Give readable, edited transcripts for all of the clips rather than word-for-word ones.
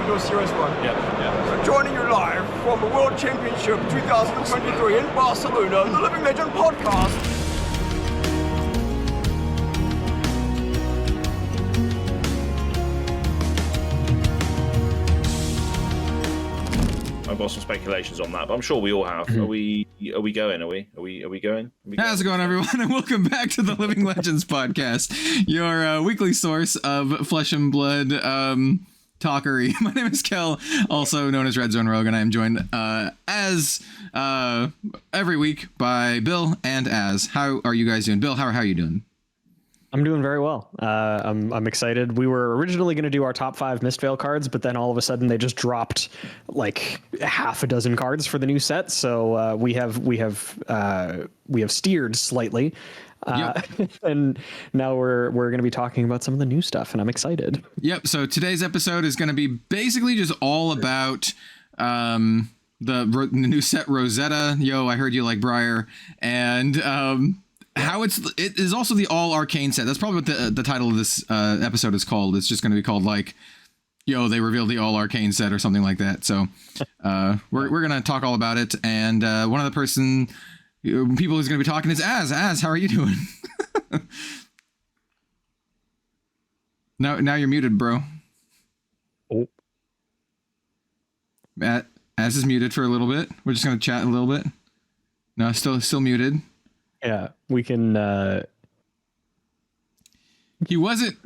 we do a serious one. Yeah. So joining you live from the World Championship 2023 in Barcelona, the Living Legend podcast. I've got some speculations on that, but I'm sure we all have. Are we going? Are we going? How's it going, everyone? And welcome back to the Living Legends podcast, your weekly source of flesh and blood talkery. My name is Kel, also known as Red Zone Rogue, and I am joined as every week by Bill and Az. How are you guys doing? Bill, how are you doing? I'm doing very well. I'm excited. We were originally going to do our top 5 Mistveil cards, but then all of a sudden they just dropped like half a dozen cards for the new set. So we have steered slightly, and now we're going to be talking about some of the new stuff, and I'm excited. Yep. So today's episode is going to be basically just all about the new set Rosetta. Yo, I heard you like Briar, and how it is also the all arcane set. That's probably what the title of this episode is called. It's just going to be called like, yo, they revealed the all arcane set or something like that. So we're going to talk all about it. And one of the people who's going to be talking is Az. Az, how are you doing? Now you're muted, bro. Oh, Az is muted for a little bit. We're just going to chat a little bit. No, still muted. yeah, we can. He wasn't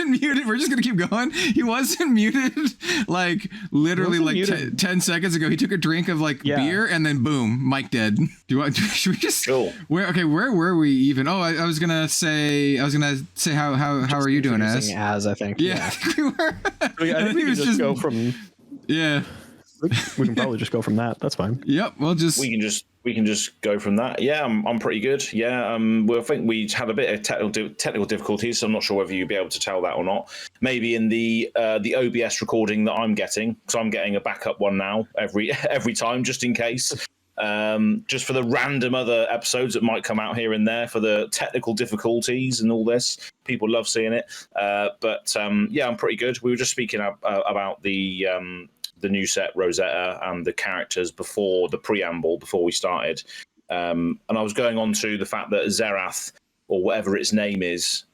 muted. We're just gonna keep going. He wasn't muted like literally like muted. 10 seconds ago. He took a drink of like beer and then boom, mic dead. Should we just where were we even? Oh, I was gonna say how are you doing, Az? As I think. Yeah. We were. I think we can just go from. Yeah. We can probably just go from that. That's fine. Yep. We can just go from that. Yeah, I'm pretty good. Yeah, well, I think we had a bit of technical difficulties, so I'm not sure whether you'll be able to tell that or not. Maybe in the OBS recording that I'm getting, because I'm getting a backup one now every time, just in case. Just for the random other episodes that might come out here and there for the technical difficulties and all this. People love seeing it. But yeah, I'm pretty good. We were just speaking about the new set Rosetta and the characters before the preamble, before we started. And I was going on to the fact that Zerath, or whatever its name is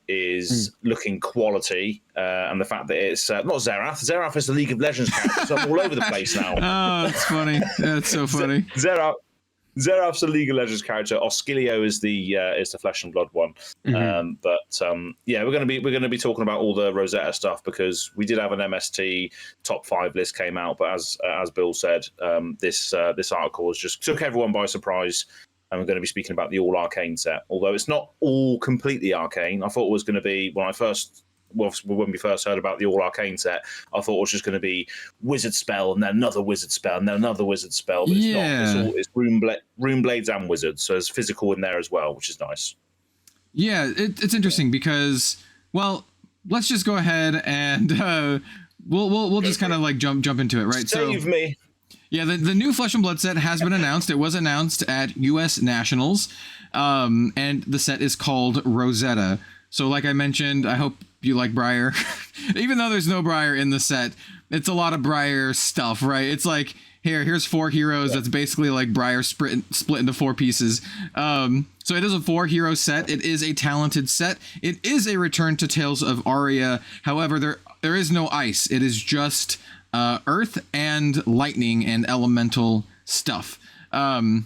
looking quality, and the fact that it's not Zerath. Zerath is the League of Legends character, so I'm all over the place now. Oh, that's funny. That's so funny. Zerath's the League of Legends character. Oscillio is the Flesh and Blood one. Mm-hmm. Yeah, we're gonna be talking about all the Rosetta stuff because we did have an MST top 5 list came out, but as Bill said, this article has just took everyone by surprise, and we're going to be speaking about the all arcane set. Although it's not all completely arcane. I thought it was going to be when we first heard about the all arcane set, I thought it was just going to be wizard spell and then another wizard spell and then another wizard spell. But it's not. It's rune blades and wizards, so there's physical in there as well, which is nice. Yeah, it's interesting because, well, let's just go ahead and we'll just kind of like jump into it, right? Save me. Yeah, the new Flesh and Blood set has been announced. It was announced at US Nationals, and the set is called Rosetta. So like I mentioned, I hope you like Briar. Even though there's no Briar in the set, it's a lot of Briar stuff, right? It's like, here's 4 heroes. That's basically like Briar split into 4 pieces. So it is a 4-hero set. It is a talented set. It is a return to Tales of Aria. However, there is no ice. It is just earth and lightning and elemental stuff. The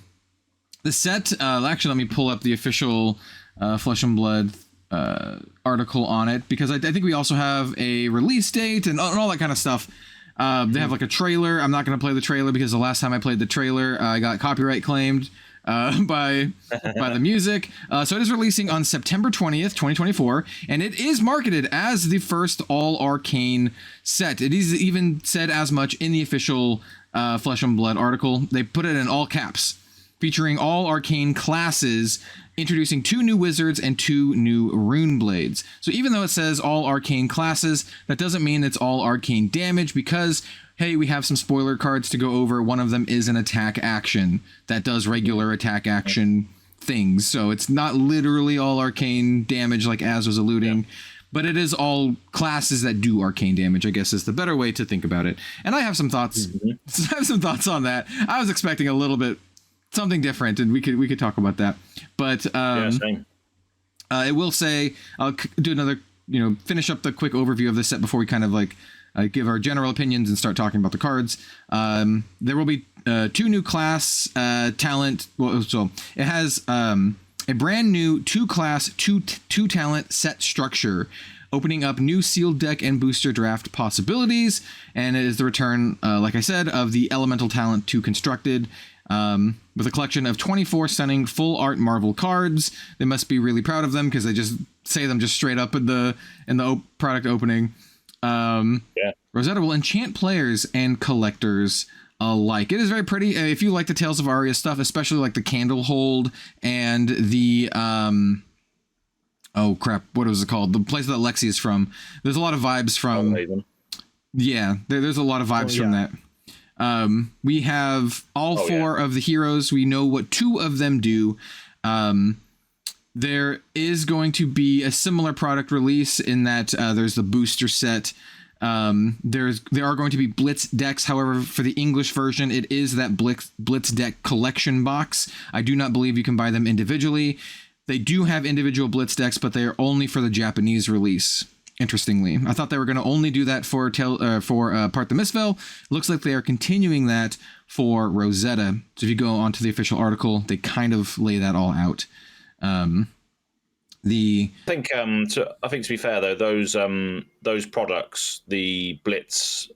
set, actually, let me pull up the official Flesh and Blood article on it, because I think we also have a release date and all that kind of stuff. They have like a trailer. I'm not going to play the trailer because the last time I played the trailer, I got copyright claimed by the music. So it is releasing on September 20th, 2024, and it is marketed as the first all arcane set. It is even said as much in the official Flesh and Blood article. They put it in all caps, featuring all arcane classes, introducing 2 new wizards and 2 new rune blades. So even though it says all arcane classes, that doesn't mean it's all arcane damage, because hey, we have some spoiler cards to go over. One of them is an attack action that does regular attack action things. So it's not literally all arcane damage like Az was alluding. but it is all classes that do arcane damage, I guess is the better way to think about it. And I have some thoughts. I have some thoughts on that. I was expecting a little bit something different, and we could talk about that. But Same. I will say I'll do another, finish up the quick overview of this set before we kind of like give our general opinions and start talking about the cards. There will be 2 new class talent. Well, so it has a brand new 2 class, 2 talent set structure, opening up new sealed deck and booster draft possibilities. And it is the return, like I said, of the elemental talent 2 constructed. With a collection of 24 stunning full art Marvel cards. They must be really proud of them because they just say them just straight up in the product opening. Rosetta will enchant players and collectors alike. It is very pretty. If you like the Tales of Aria stuff, especially like the candle hold and the oh crap, what was it called? The place that Lexi is from. There's a lot of vibes from. Yeah, there's a lot of vibes from that. We have all 4 of the heroes. We know what 2 of them do. There is going to be a similar product release in that there's the booster set. There are going to be Blitz decks. However, for the English version, it is that Blitz deck collection box. I do not believe you can buy them individually. They do have individual Blitz decks, but they are only for the Japanese release. Interestingly, I thought they were going to only do that for Part the Mistveil. Looks like they are continuing that for Rosetta. So if you go onto the official article, they kind of lay that all out. I think to be fair though, those products, the Blitz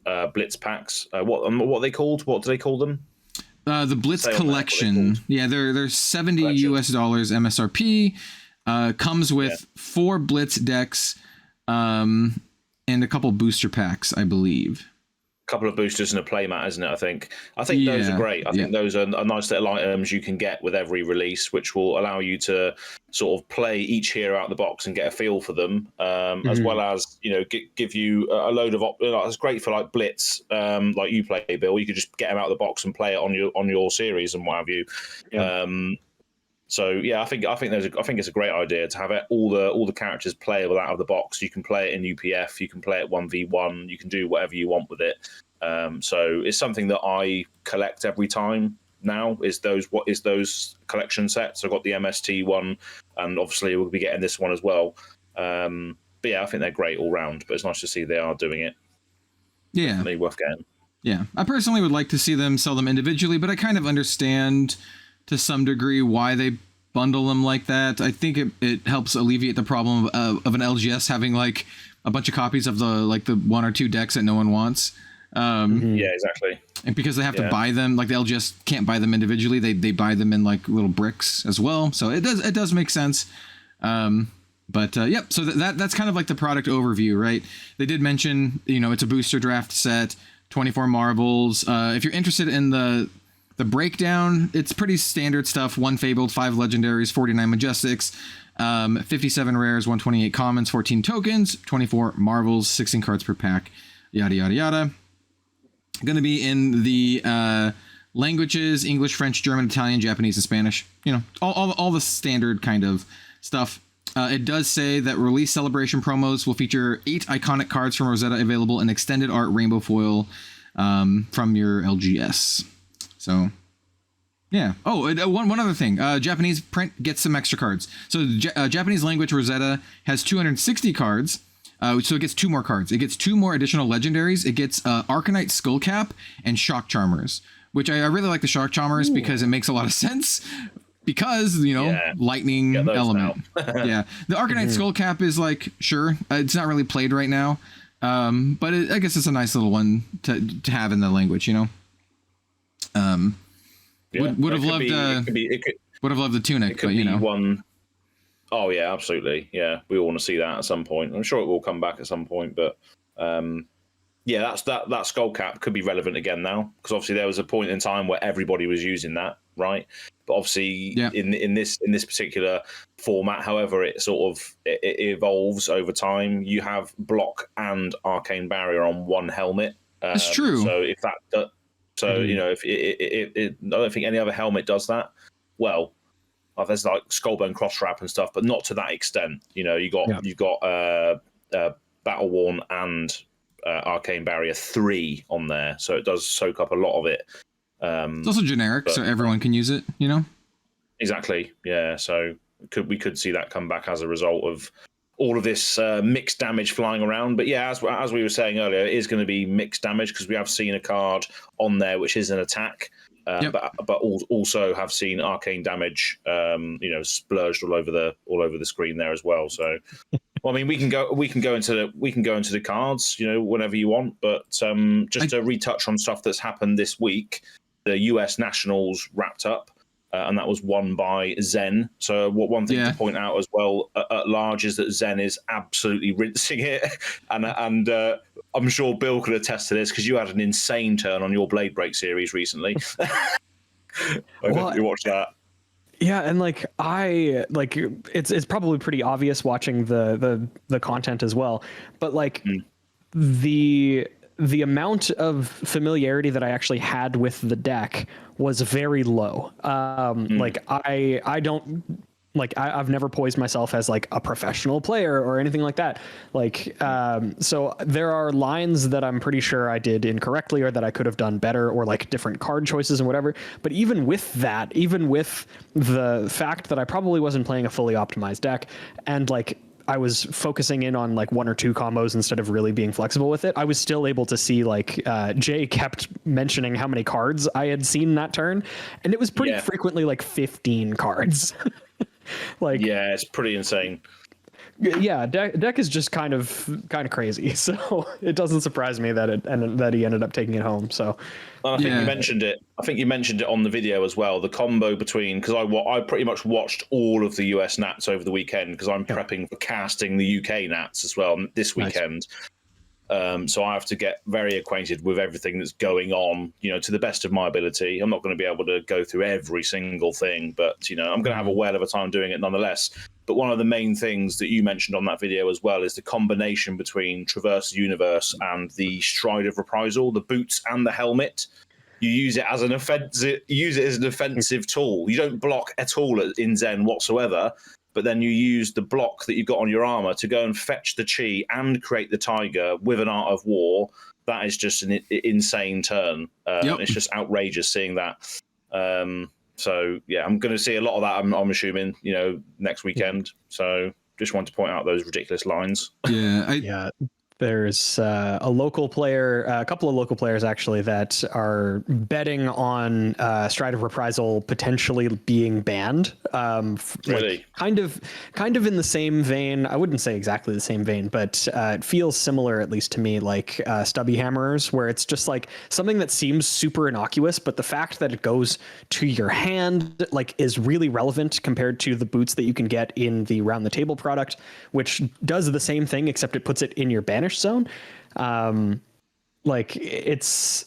packs, what are they called? What do they call them? The Blitz collection. Yeah, they're $70 MSRP. Comes with 4 Blitz decks. And a couple booster packs, I believe. A couple of boosters and a playmat, isn't it? I think those are great. I think those are nice little items you can get with every release, which will allow you to sort of play each hero out of the box and get a feel for them, as well as give you a load of it's great for like Blitz, like you play, Bill. You could just get them out of the box and play it on your series and what have you. Yeah. So yeah, I think it's a great idea to have all the characters playable out of the box. You can play it in UPF, you can play it 1v1, you can do whatever you want with it. So it's something that I collect every time now. Is those collection sets? I've got the MST one, and obviously we'll be getting this one as well. But yeah, I think they're great all round. But it's nice to see they are doing it. Yeah, definitely worth getting. Yeah, I personally would like to see them sell them individually, but I kind of understand to some degree why they bundle them like that. I think it helps alleviate the problem of an LGS having like a bunch of copies of the 1 or 2 decks that no one wants. Yeah, exactly. And because they have to buy them, like the LGS can't buy them individually, they buy them in like little bricks as well. So it does make sense. Yep. So that's kind of like the product overview, right? They did mention, it's a booster draft set, 24 marbles. If you're interested in the breakdown, it's pretty standard stuff. 1 fabled, 5 legendaries, 49 majestics, 57 rares, 128 commons, 14 tokens, 24 marvels, 16 cards per pack, yada yada yada. Going to be in the languages: English, French, German, Italian, Japanese, and Spanish. All the standard kind of stuff. It does say that release celebration promos will feature 8 iconic cards from Rosetta available in extended art rainbow foil from your LGS. So, yeah. Oh, one other thing. Japanese print gets some extra cards. So Japanese language Rosetta has 260 cards. So it gets 2 more cards. It gets 2 more additional legendaries. It gets Arcanite Skullcap and Shock Charmers, which I really like the Shock Charmers because it makes a lot of sense. Because, lightning element. Yeah. The Arcanite Skullcap is like, sure, it's not really played right now. But I guess it's a nice little one to have in the language, Would have loved the tunic, but one. Oh yeah, absolutely. Yeah, we all want to see that at some point. I'm sure it will come back at some point, but yeah, that skull cap could be relevant again now, because obviously there was a point in time where everybody was using that, right? But obviously in this particular format, however it evolves over time, you have block and arcane barrier on one helmet. It's true. So if that, if I don't think any other helmet does that. Well, there's like Skullbone Cross Wrap and stuff, but not to that extent. You've got Battle Worn and Arcane Barrier 3 on there, so it does soak up a lot of it. It's also generic, so everyone can use it, you know? Exactly, yeah. So we could see that come back as a result of all of this mixed damage flying around. But yeah, as we were saying earlier, it is going to be mixed damage because we have seen a card on there which is an attack, but also have seen arcane damage, splurged all over the screen there as well. So, well, I mean, we can go into the cards, whenever you want. But just to retouch on stuff that's happened this week, the US Nationals wrapped up. And that was won by Zen. So one thing to point out as well at large is that Zen is absolutely rinsing it. And I'm sure Bill could attest to this because you had an insane turn on your Blade Break series recently. You watched that. Yeah, and it's probably pretty obvious watching the content as well. But the amount of familiarity that I actually had with the deck was very low. I've never poised myself as like a professional player or anything like that. So there are lines that I'm pretty sure I did incorrectly or that I could have done better, or like different card choices and whatever. But even with that, even with the fact that I probably wasn't playing a fully optimized deck, and I was focusing in on like one or two combos instead of really being flexible with it, I was still able to see Jay kept mentioning how many cards I had seen that turn, and it was pretty frequently like 15 cards. It's pretty insane. Yeah, deck is just kind of crazy, so it doesn't surprise me that he ended up taking it home. So, and I think you mentioned it. I think you mentioned it on the video as well. The combo between, because I pretty much watched all of the US Nats over the weekend because I'm prepping for casting the UK Nats as well this weekend. So I have to get very acquainted with everything that's going on, to the best of my ability. I'm not going to be able to go through every single thing, but I'm going to have a whale of a time doing it nonetheless. But one of the main things that you mentioned on that video as well is the combination between Traverse the Universe and the Stride of Reprisal, the boots and the helmet. You use it as an offensive tool. You don't block at all in Zen whatsoever, but then you use the block that you've got on your armor to go and fetch the chi and create the tiger with an Art of War. That is just an insane turn. It's just outrageous seeing that. So yeah, I'm going to see a lot of that. I'm assuming, next weekend. So just wanted to point out those ridiculous lines. Yeah. There's a local player, a couple of local players actually, that are betting on Stride of Reprisal potentially being banned. Really? Kind of in the same vein. I wouldn't say exactly the same vein, but it feels similar, at least to me, like Stubby Hammerers, where it's just like something that seems super innocuous, but the fact that it goes to your hand is really relevant compared to the boots that you can get in the Round the Table product, which does the same thing except it puts it in your banish zone. It's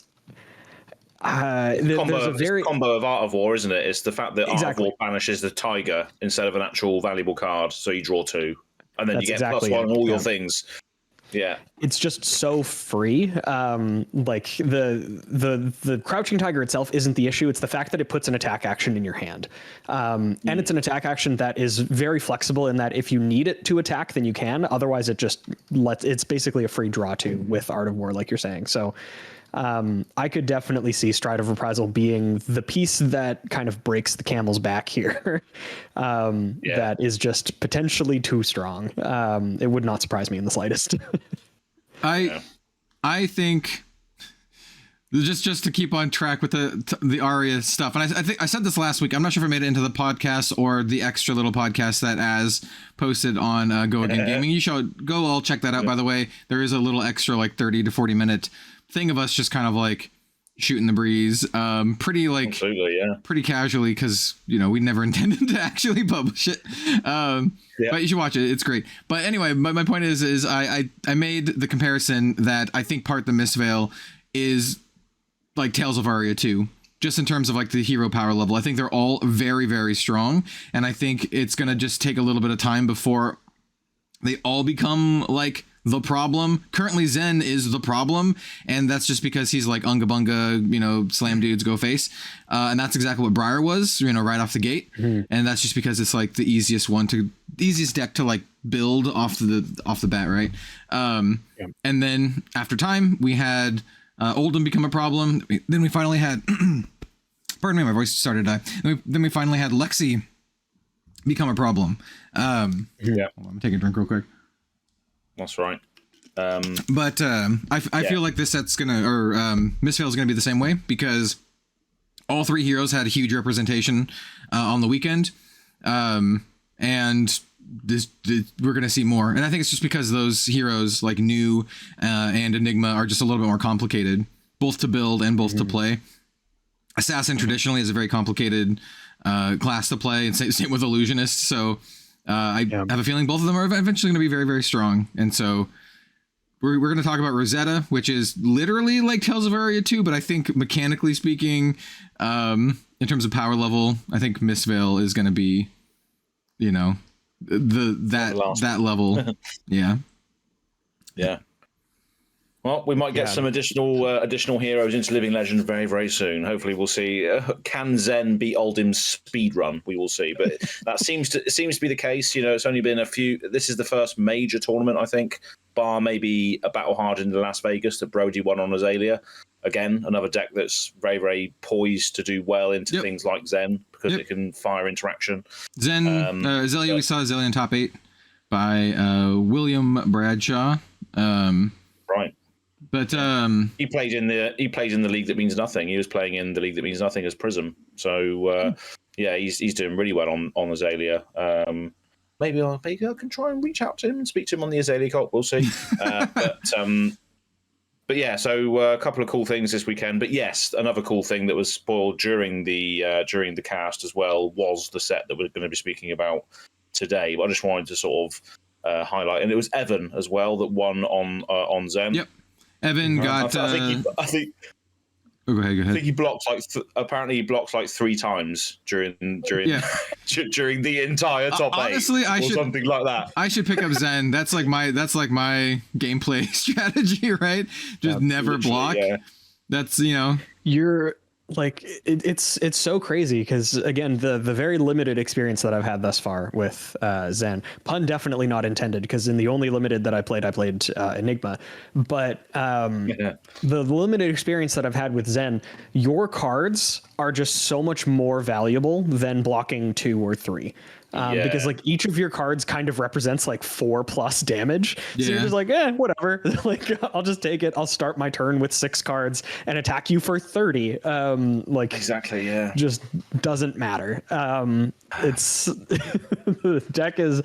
there's a very combo of Art of War, isn't it? It's the fact that Art of War banishes the tiger instead of an actual valuable card, so you draw 2, and then you get +1 on all your things. Yeah, it's just so free. The crouching tiger itself isn't the issue. It's the fact that it puts an attack action in your hand, and it's an attack action that is very flexible in that if you need it to attack, then you can. Otherwise, it's basically a free draw 2 with Art of War, like you're saying. So. I could definitely see Stride of Reprisal being the piece that kind of breaks the camel's back here. That is just potentially too strong. It would not surprise me in the slightest. I think just to keep on track with the Aria stuff, and I think I said this last week. I'm not sure if I made it into the podcast or the extra little podcast that Az posted on Go Again Gaming. You should go all check that out. By the way, there is a little extra 30 to 40 minute thing of us just kind of shooting the breeze, pretty pretty casually, because we never intended to actually publish it. But you should watch it; it's great. But anyway, my point is I made the comparison that I think part the Mistveil is like Tales of Aria 2, just in terms of the hero power level. I think they're all very, very strong, and I think it's gonna just take a little bit of time before they all become the problem. Currently Zen is the problem, and that's just because he's Unga Bunga, slam dudes, go face, and that's exactly what Briar was, right off the gate. And that's just because it's the easiest deck to build off the bat, right? And then after time, we had Oldhim become a problem. Then we finally had, pardon me, my voice started to die. Then we finally had Lexi become a problem. Yeah, Hold on, I'm gonna take a drink real quick. that's right. But I feel like this set's gonna, or Mistveil is gonna be the same way, because all three heroes had huge representation on the weekend, and we're gonna see more. And I think it's just because those heroes like New and Enigma are just a little bit more complicated, both to build and both to play. Assassin traditionally is a very complicated class to play, and same with Illusionist. So I have a feeling both of them are eventually going to be very, very strong. And so we're going to talk about Rosetta, which is literally like Tales of Aria 2, but I think mechanically speaking, in terms of power level, I think Mistveil is going to be, you know, that level. Yeah. Yeah. Well, we might get some additional heroes into Living Legend very, very soon. Hopefully, we'll see. Can Zen beat Oldhim's speed run? We will see, but that seems to be the case. You know, it's only been a few. This is the first major tournament, I think, bar maybe a battle hard in Las Vegas that Brody won on Azalea. Again, another deck that's very, very poised to do well into things like Zen, because it can fire interaction. Zen, Azalea, we saw Azalea in top 8 by William Bradshaw. Right. But he played in the league that means nothing. He was playing in the league that means nothing as Prism. So he's doing really well on Azalea. Maybe I can try and reach out to him and speak to him on the Azalea cult. We'll see. But yeah, so a couple of cool things this weekend. But yes, another cool thing that was spoiled during the cast as well was the set that we're going to be speaking about today. But I just wanted to sort of highlight, and it was Evan as well that won on Zen. Yep. Evan got. I think. Oh, go ahead. I think he blocked apparently he blocks like 3 times during during the entire top 8. Honestly, or something like that. I should pick up Zen. That's like my gameplay strategy, right? Just never block. Yeah. That's, you know, you're like it's so crazy because again the very limited experience that I've had thus far with Zen, pun definitely not intended, because in the only limited that I played Enigma, but the limited experience that I've had with Zen, your cards are just so much more valuable than blocking 2 or 3. Because like each of your cards kind of represents like 4+ damage. So you're just like, whatever. Like I'll just take it. I'll start my turn with 6 cards and attack you for 30. Like exactly, yeah. Just doesn't matter. It's the deck is.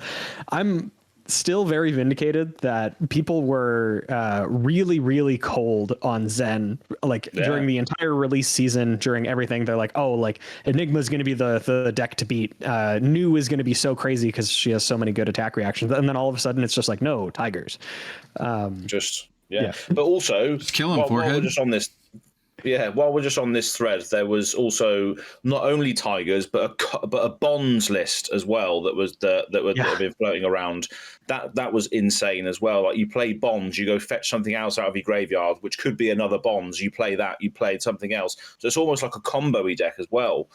I'm still very vindicated that people were really, really cold on Zen, like during the entire release season, during everything. They're like, oh, like Enigma is going to be the deck to beat. New is going to be so crazy because she has so many good attack reactions. And then all of a sudden it's just like, no, Tigers. But also, just kill him, forehead. While we're just on this. Yeah, while we're just on this thread, there was also not only Tigers, but a bonds list as well that have been floating around. That was insane as well. Like you play bonds, you go fetch something else out of your graveyard, which could be another bonds. You play that, you played something else. So it's almost like a combo-y deck as well,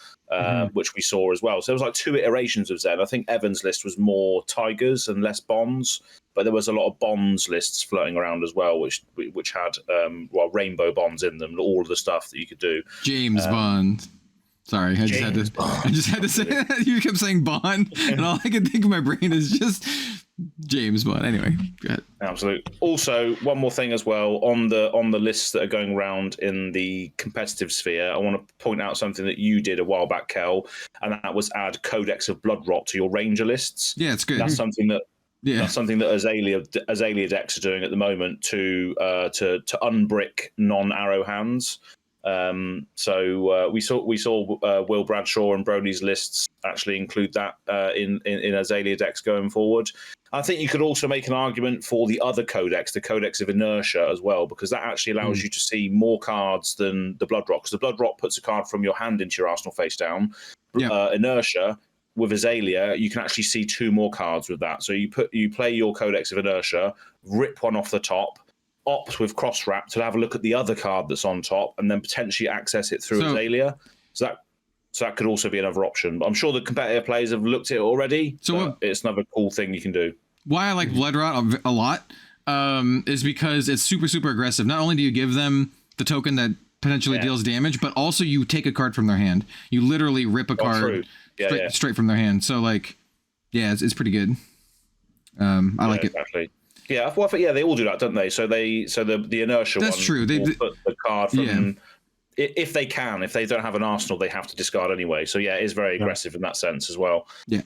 which we saw as well. So there was like 2 iterations of Zen. I think Evan's list was more Tigers and less bonds, but there was a lot of bonds lists floating around as well, which had rainbow bonds in them, all of the stuff that you could do. James Bond. Sorry, I just had to say that. You kept saying Bond, and all I could think in my brain is just James Bond. Anyway, go ahead. Absolutely. Also, one more thing as well on the lists that are going around in the competitive sphere. I want to point out something that you did a while back, Kel, and that was add Codex of Bloodrot to your Ranger lists. Yeah, it's good. That's something that. Yeah. That's something that Azalea decks are doing at the moment to unbrick non-arrow hands. So we saw Will Bradshaw and Brody's lists actually include that in Azalea decks going forward. I think you could also make an argument for the other codex, the Codex of Inertia as well, because that actually allows you to see more cards than the Blood Rock. Because the Blood Rock puts a card from your hand into your arsenal face down. Inertia, with Azalea, you can actually see 2 more cards with that. So you play your Codex of Inertia, rip one off the top, opt with cross wrap to have a look at the other card that's on top, and then potentially access it through Azalea. So that could also be another option. But I'm sure the competitive players have looked at it already. So it's another cool thing you can do. why I like Blood Rot a lot is because it's super, super aggressive. Not only do you give them the token that potentially deals damage, but also you take a card from their hand. You literally rip a card straight from their hand. So like, yeah, it's pretty good. I like it. Exactly. Yeah, well, they all do that, don't they? So the inertia. That's one true. They put the card from if they can. If they don't have an arsenal, they have to discard anyway. So yeah, it is very aggressive in that sense as well. Yeah.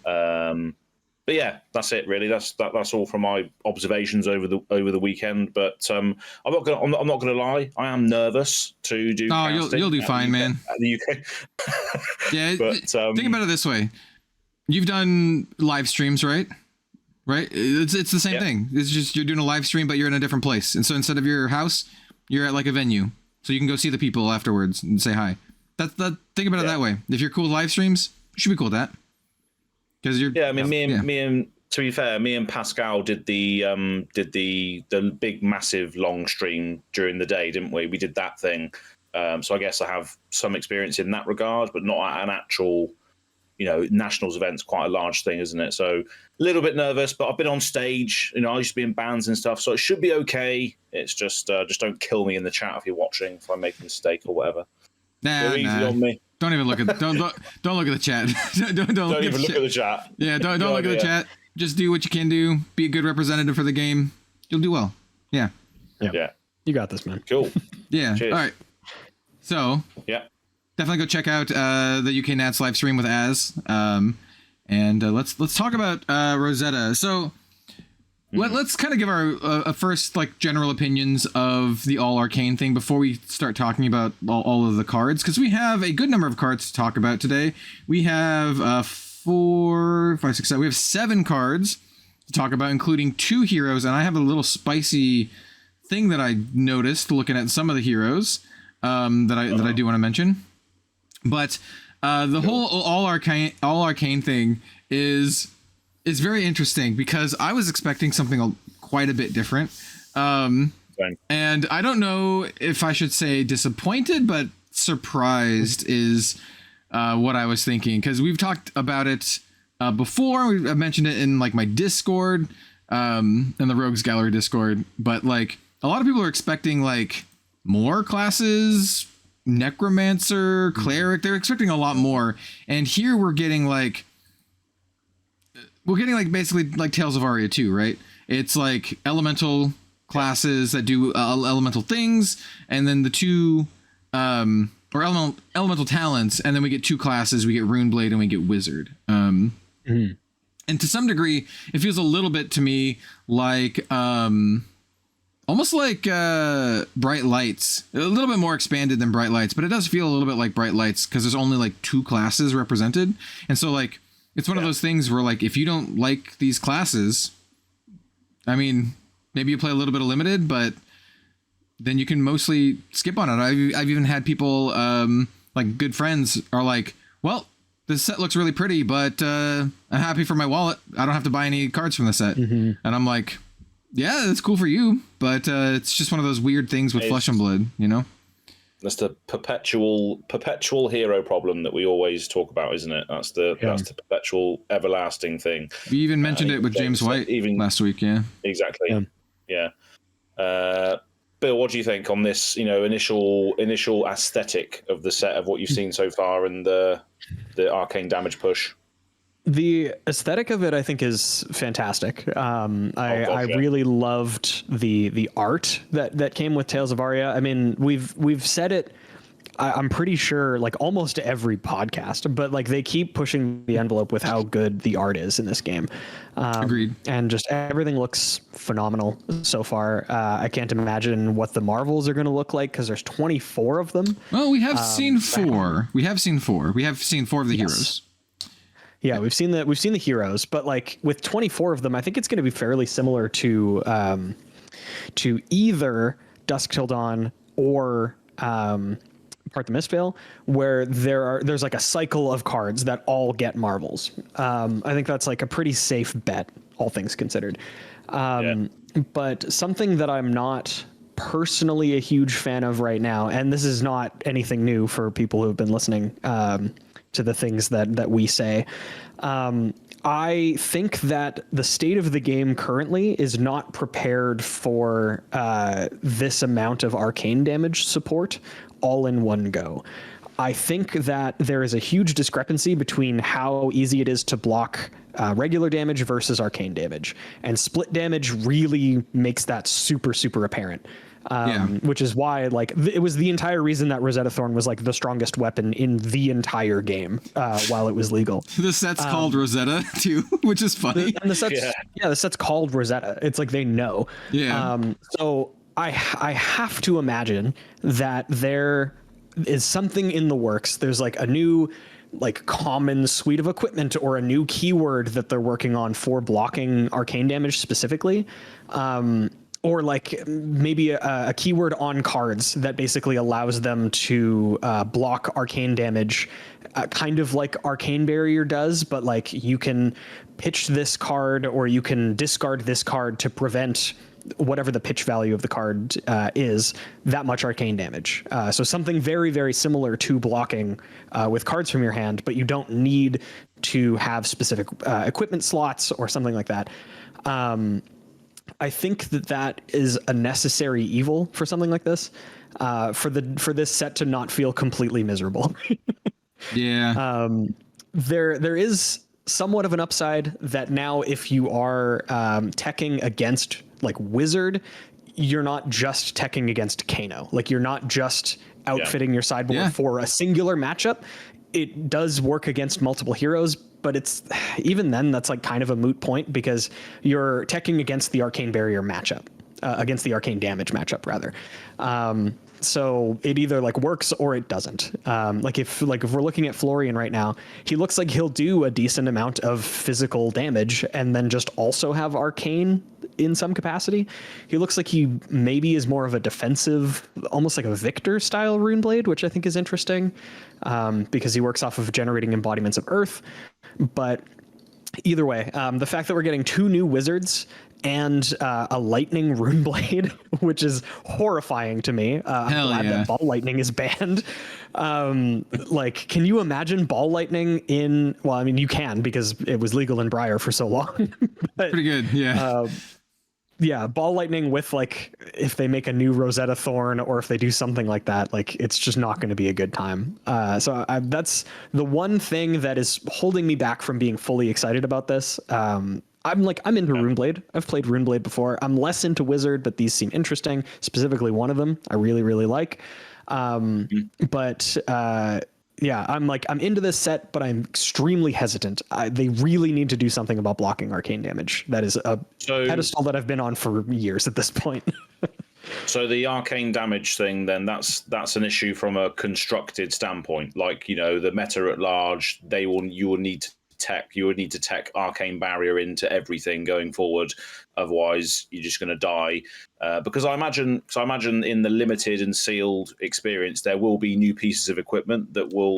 But yeah, that's it really. That's all from my observations over the weekend. But I'm not gonna lie. I am nervous to do. Oh, you'll do fine, man. At the UK. Yeah, but think about it this way: you've done live streams, right? Right? It's the same thing. It's just you're doing a live stream, but you're in a different place. And so instead of your house, you're at like a venue, so you can go see the people afterwards and say hi. Think about it that way. If you're cool with live streams, you should be cool with that. Because you're me and to be fair, me and Pascal did the big massive long stream during the day, didn't we? We did that thing. So I guess I have some experience in that regard, but not at an actual, nationals event's quite a large thing, isn't it? So a little bit nervous, but I've been on stage. I used to be in bands and stuff, so it should be okay. It's just don't kill me in the chat if you're watching if I make a mistake or whatever. Nah. Easy on me. Don't even look at don't look at the chat. don't even look at the chat. Yeah, don't look at the chat. Just do what you can do. Be a good representative for the game. You'll do well. Yeah. You got this, man. Cool. Yeah. Cheers. All right. So definitely go check out the UK Nats live stream with Az. And let's talk about Rosetta. So let's kind of give our first like general opinions of the all arcane thing before we start talking about all of the cards, because we have a good number of cards to talk about today. We have 4, 5, 6, 7. We have 7 cards to talk about, including 2 heroes, and I have a little spicy thing that I noticed looking at some of the heroes that I do want to mention. But the whole all arcane thing is very interesting because I was expecting something quite a bit different. And I don't know if I should say disappointed, but surprised is what I was thinking, because we've talked about it before. I've mentioned it in like my Discord, in the Rogues Gallery Discord, but like a lot of people are expecting like more classes, necromancer, cleric. They're expecting a lot more, and here we're getting like basically like Tales of Aria 2, right? It's like elemental classes that do elemental things, and then the 2 or elemental talents, and then we get 2 classes. We get Runeblade and we get Wizard. And to some degree, it feels a little bit to me like almost like Bright Lights, a little bit more expanded than Bright Lights, but it does feel a little bit like Bright Lights because there's only like 2 classes represented, and so like it's one of those things where like if you don't like these classes, I mean, maybe you play a little bit of limited, but then you can mostly skip on it. I've even had people like good friends are like, well, this set looks really pretty, but I'm happy for my wallet. I don't have to buy any cards from the set. And I'm like, yeah, that's cool for you, but it's just one of those weird things with Flesh and Blood, That's the perpetual hero problem that we always talk about, isn't it? That's the perpetual everlasting thing. We even mentioned it with James White last week. Yeah, exactly. Yeah. Bill, what do you think on this? Initial aesthetic of the set, of what you've seen so far, and the arcane damage push. The aesthetic of it, I think, is fantastic. I really loved the art that came with Tales of Aria. I mean, we've said it. I'm pretty sure, like almost every podcast, but like they keep pushing the envelope with how good the art is in this game. Agreed. And just everything looks phenomenal so far. I can't imagine what the Marvels are going to look like because there's 24 of them. Well, we have seen 4. We have seen 4. We have seen 4 of the heroes. Yeah, we've seen the heroes, but like with 24 of them, I think it's going to be fairly similar to either Dusk Till Dawn or Part the Mistveil, where there's like a cycle of cards that all get Marvels. I think that's like a pretty safe bet, all things considered. But something that I'm not personally a huge fan of right now, and this is not anything new for people who have been listening to the things that we say. I think that the state of the game currently is not prepared for this amount of arcane damage support all in one go. I think that there is a huge discrepancy between how easy it is to block regular damage versus arcane damage. And split damage really makes that super, super apparent. Which is why, like, it was the entire reason that Rosetta Thorn was like the strongest weapon in the entire game while it was legal. The set's called Rosetta too, which is funny. And the set's called Rosetta. It's like they know. Yeah. So I have to imagine that there is something in the works. There's like a new like common suite of equipment or a new keyword that they're working on for blocking arcane damage specifically. Or like maybe a keyword on cards that basically allows them to block arcane damage, kind of like Arcane Barrier does, but like you can pitch this card or you can discard this card to prevent whatever the pitch value of the card is, that much arcane damage. So something very, very similar to blocking with cards from your hand, but you don't need to have specific equipment slots or something like that. I think that is a necessary evil for something like this, for this set to not feel completely miserable. Yeah. There is somewhat of an upside that now if you are teching against like Wizard, you're not just teching against Kano. Like you're not just outfitting your sideboard for a singular matchup. It does work against multiple heroes, but it's even then that's like kind of a moot point because you're teching against the Arcane Barrier matchup, against the Arcane Damage matchup rather. So it either like works or it doesn't. Like if we're looking at Florian right now, he looks like he'll do a decent amount of physical damage and then just also have Arcane in some capacity. He looks like he maybe is more of a defensive, almost like a Victor style Runeblade, which I think is interesting because he works off of generating embodiments of Earth. But either way, the fact that we're getting 2 new wizards and a lightning Runeblade, which is horrifying to me. I'm glad that ball lightning is banned. Like, can you imagine ball lightning in? Well, I mean, you can because it was legal in Briar for so long. But, pretty good, yeah. Yeah, ball lightning with like if they make a new Rosetta Thorn or if they do something like that, like it's just not going to be a good time. So that's the one thing that is holding me back from being fully excited about this. I'm into Runeblade. I've played Runeblade before. I'm less into Wizard, but these seem interesting. Specifically, one of them I really, really like. But I'm into this set, but I'm extremely hesitant. They really need to do something about blocking arcane damage. That is a pedestal that I've been on for years at this point. So the arcane damage thing, then that's an issue from a constructed standpoint. Like, you know, the meta at large, you would need to tech Arcane Barrier into everything going forward. Otherwise, you're just going to die. Because I imagine in the limited and sealed experience, there will be new pieces of equipment that will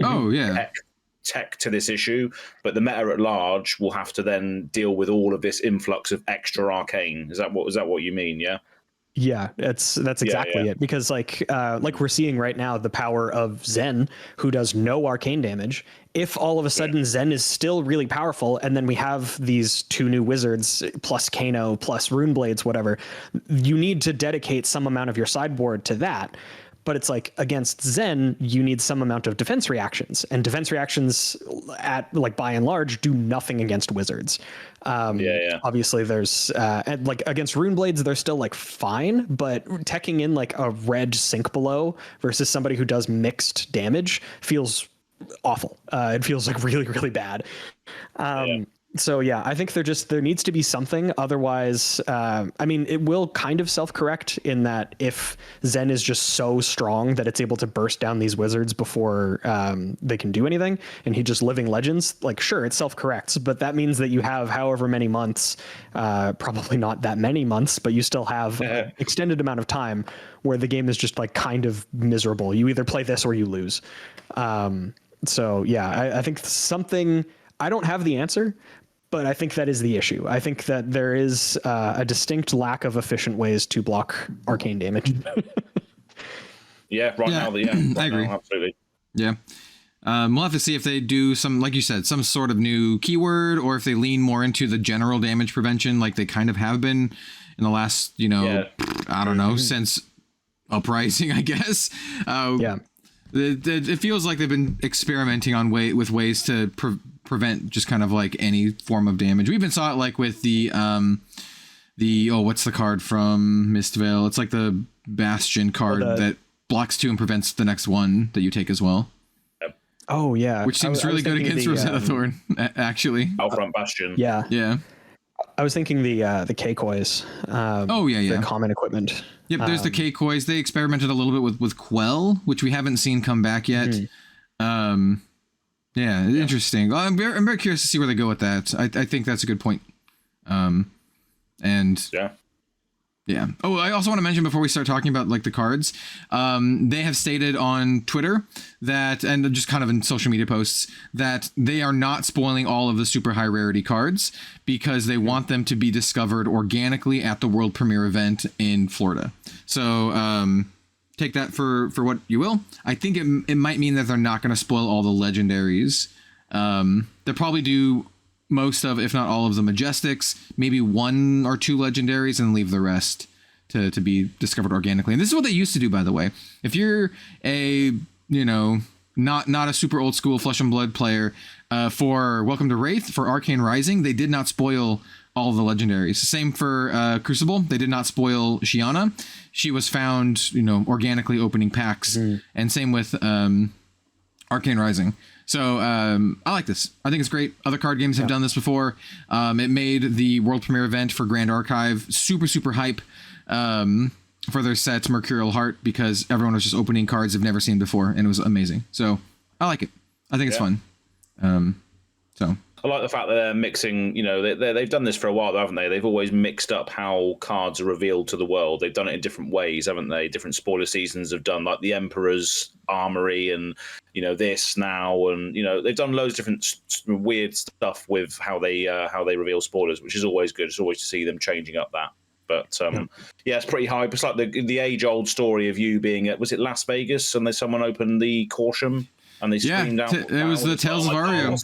tech to this issue. But the meta at large will have to then deal with all of this influx of extra arcane. Is that what you mean? Yeah. Yeah, that's exactly it. Because like we're seeing right now, the power of Zen, who does no arcane damage. If all of a sudden Zen is still really powerful, and then we have these 2 new wizards plus Kano plus Runeblades, whatever, you need to dedicate some amount of your sideboard to that. But it's like against Zen, you need some amount of defense reactions, and defense reactions at like by and large do nothing against wizards. Obviously there's and like against Runeblades, they're still like fine, but teching in like a red sink below versus somebody who does mixed damage feels awful. It feels like really, really bad. So yeah, I think there needs to be something. Otherwise, I mean, it will kind of self-correct in that if Zen is just so strong that it's able to burst down these wizards before they can do anything, and he just living legends, like sure, it self-corrects, but that means that you have however many months, probably not that many months, but you still have an extended amount of time where the game is just like kind of miserable. You either play this or you lose. So yeah, I think something, I don't have the answer, but I think that is the issue. I think that there is a distinct lack of efficient ways to block arcane damage. I agree. Absolutely. Yeah. We'll have to see if they do some, like you said, some sort of new keyword, or if they lean more into the general damage prevention, like they kind of have been in the last, I don't know, since Uprising, I guess. It feels like they've been experimenting on with ways to prevent just kind of like any form of damage. We even saw it like with the what's the card from Mistvale? It's like the Bastion card that blocks 2 and prevents the next one that you take as well. Oh yeah, which seems really good against Rosetta Thorn, actually. Outfront Bastion. Yeah. I was thinking the K-Kois. The common equipment. Yep, there's the K-Kois. They experimented a little bit with Quell, which we haven't seen come back yet. Interesting. Well, I'm very curious to see where they go with that. I think that's a good point. Yeah. Oh, I also want to mention before we start talking about like the cards, they have stated on Twitter that, and just kind of in social media posts, that they are not spoiling all of the super high rarity cards because they want them to be discovered organically at the world premiere event in Florida. So take that for what you will. I think it might mean that they're not going to spoil all the legendaries. They'll probably do most of, if not all of the Majestics, maybe 1 or 2 legendaries, and leave the rest to be discovered organically. And this is what they used to do, by the way. If you're a, not a super old school Flesh and Blood player, for Welcome to Wraith, for Arcane Rising, they did not spoil all of the legendaries. Same for Crucible. They did not spoil Shiana. She was found, organically opening packs. And same with Arcane Rising. So I like this. I think it's great. Other card games have done this before. It made the world premiere event for Grand Archive super, super hype for their set Mercurial Heart, because everyone was just opening cards they've never seen before, and it was amazing. So I like it. I think it's fun. I like the fact that they're mixing, they've done this for a while, haven't they? They've always mixed up how cards are revealed to the world. They've done it in different ways, haven't they? Different spoiler seasons have done, like the Emperor's Armory and, this now. And, they've done loads of different weird stuff with how they reveal spoilers, which is always good. It's always to see them changing up that. But, it's pretty hype. It's like the age-old story of you being at, was it Las Vegas? And someone opened the Corsham and they screamed out. It was the Tales of Aria.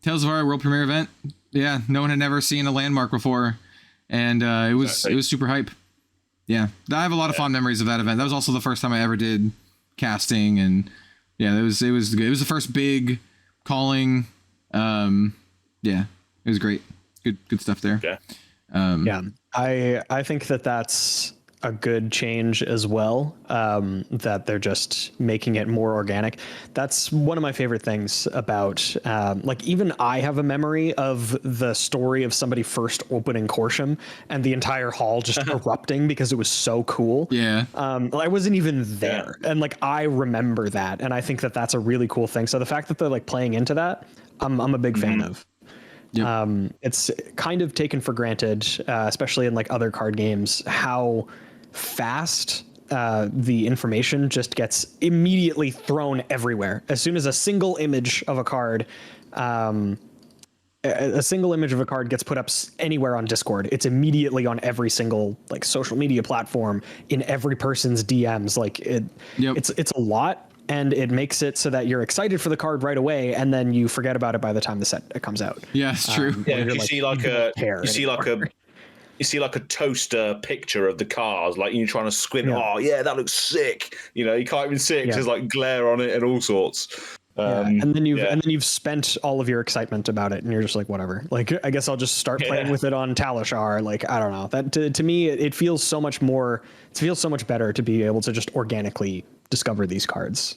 Tales of Aria world premiere event. Yeah, no one had never seen a landmark before, and it was super hype. Yeah, I have a lot of fond memories of that event. That was also the first time I ever did casting, and it was good. It was the first big calling. It was great. Good stuff there. I think that's a good change as well, that they're just making it more organic. That's one of my favorite things about, even I have a memory of the story of somebody first opening Corsham and the entire hall just erupting because it was so cool. Yeah. I wasn't even there. And I remember that. And I think that's a really cool thing. So the fact that they're playing into that, I'm a big fan of. Yep. It's kind of taken for granted, especially in other card games, how fast the information just gets immediately thrown everywhere. As soon as a single image of a card gets put up anywhere on Discord, it's immediately on every single social media platform, in every person's DMs. It's a lot, and it makes it so that you're excited for the card right away, and then you forget about it by the time the set comes out. Yeah, it's true. You see a toaster picture of the cars, you're trying to squint. Oh yeah, that looks sick. You can't even see it because there's glare on it and all sorts. And then you've spent all of your excitement about it, and you're just whatever. I guess I'll just start playing with it on Talishar. I don't know. That to me, it feels so much more. It feels so much better to be able to just organically discover these cards.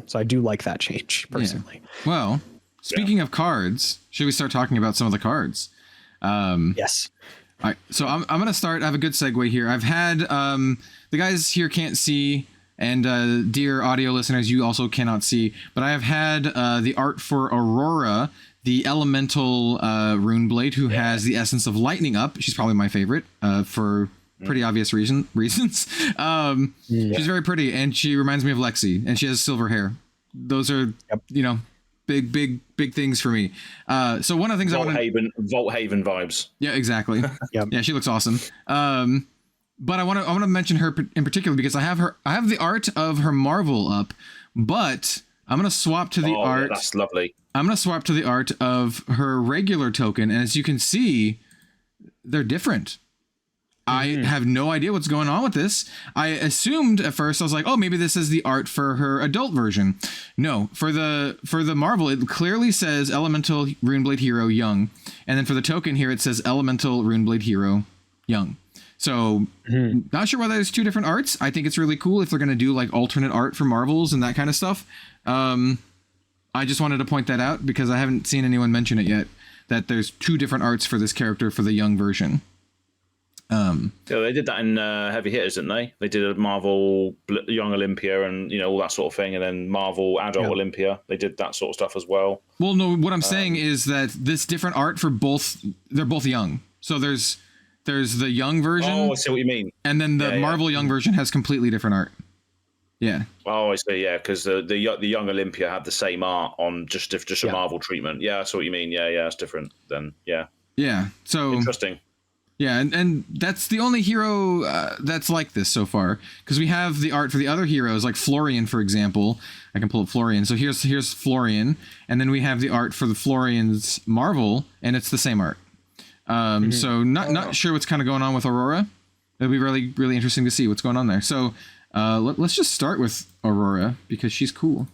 So I do like that change personally. Yeah. Well, speaking of cards, should we start talking about some of the cards? Yes. All right, so I'm going to start. I have a good segue here. I've had the guys here can't see, and dear audio listeners, you also cannot see, but I have had the art for Aurora, the elemental rune blade, who has the essence of lightning up. She's probably my favorite for pretty obvious reasons. She's very pretty, and she reminds me of Lexi, and she has silver hair. Those are, big things for me. So one of the things Vault Haven vibes. Yeah, exactly. Yeah, she looks awesome. But I want to mention her in particular because I have the art of her Marvel up, but I'm gonna swap to the art. Yeah, that's lovely. I'm gonna swap to the art of her regular token, and as you can see, they're different. I have no idea what's going on with this. I assumed at first, I was like, oh, maybe this is the art for her adult version. No, for the Marvel, it clearly says Elemental Runeblade Hero Young. And then for the token here, it says Elemental Runeblade Hero Young. So not sure why there's two different arts. I think it's really cool if they're going to do like alternate art for Marvels and that kind of stuff. I just wanted to point that out because I haven't seen anyone mention it yet, that there's two different arts for this character for the Young version. Yeah, they did that in Heavy Hitters, didn't they? They did a Marvel Young Olympia and all that sort of thing, and then Marvel Adult Olympia. They did that sort of stuff as well. Well, no, what I'm saying is that this different art for both, they're both young. So there's the young version. Oh, I see what you mean. And then the Marvel Young version has completely different art. Yeah. Oh, I see. Yeah, because the Young Olympia had the same art on just a Marvel treatment. Yeah, I see what you mean. Yeah, it's different then. Yeah. Yeah. So interesting. Yeah, and that's the only hero that's like this so far, because we have the art for the other heroes, like Florian, for example. I can pull up Florian. So here's Florian, and then we have the art for the Florian's Marvel, and it's the same art. So not sure what's kind of going on with Aurora. It'll be really, really interesting to see what's going on there. So let's just start with Aurora, because she's cool.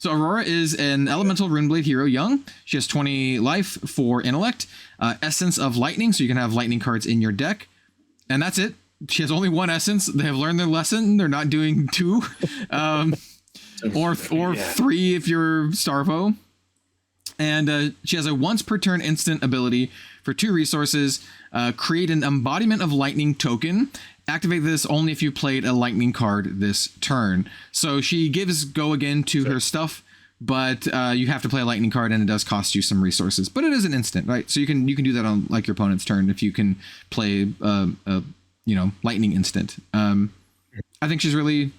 So Aurora is an Elemental Runeblade hero, young. She has 20 life, 4 intellect, Essence of Lightning, so you can have lightning cards in your deck. And that's it. She has only 1 essence. They have learned their lesson. They're not doing 2. Or 3 if you're Starvo. And she has a once per turn instant ability for 2 resources. Create an Embodiment of Lightning token. Activate this only if you played a lightning card this turn. So she gives go again to her stuff, but you have to play a lightning card, and it does cost you some resources. But it is an instant, right? So you can do that on like your opponent's turn if you can play lightning instant. I think she's really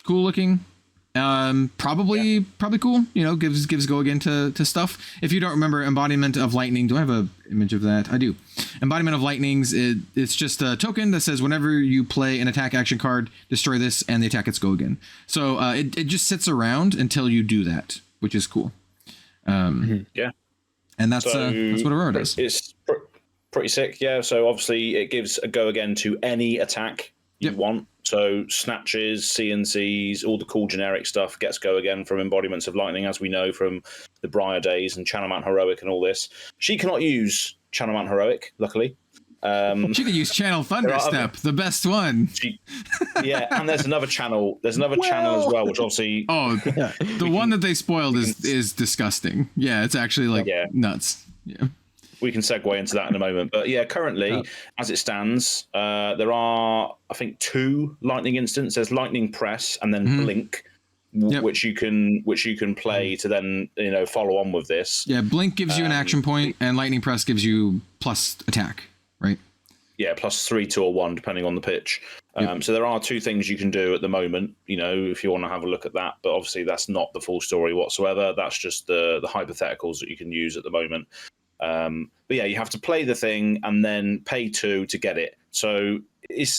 cool looking. Probably cool. Gives go again to stuff. If you don't remember Embodiment of Lightning, do I have a image of that? I do. Embodiment of Lightnings, it's just a token that says whenever you play an attack action card, destroy this and the attack gets go again. So it just sits around until you do that, which is cool. Yeah. And that's what Aurora does. It's pretty sick, yeah. So obviously it gives a go again to any attack you want. So snatches, CNCs, all the cool generic stuff gets go again from Embodiments of Lightning, as we know from the Briar days and Channel Mount Heroic and all this. She cannot use Channel Mount Heroic, luckily. She could use Channel Thunderstep, the best one. And there's another channel. There's another channel as well, which obviously... Oh, the one that they spoiled is disgusting. Yeah, it's actually nuts. Yeah. We can segue into that in a moment. But yeah, currently, as it stands, there are, I think, 2 lightning instants. There's Lightning Press and then Blink, which you can play to then follow on with this. Yeah, Blink gives you an action point, and Lightning Press gives you plus attack, right? Yeah, plus 3, 2, or 1, depending on the pitch. So there are 2 things you can do at the moment, if you want to have a look at that. But obviously, that's not the full story whatsoever. That's just the hypotheticals that you can use at the moment. But yeah, you have to play the thing and then pay 2 to get it. So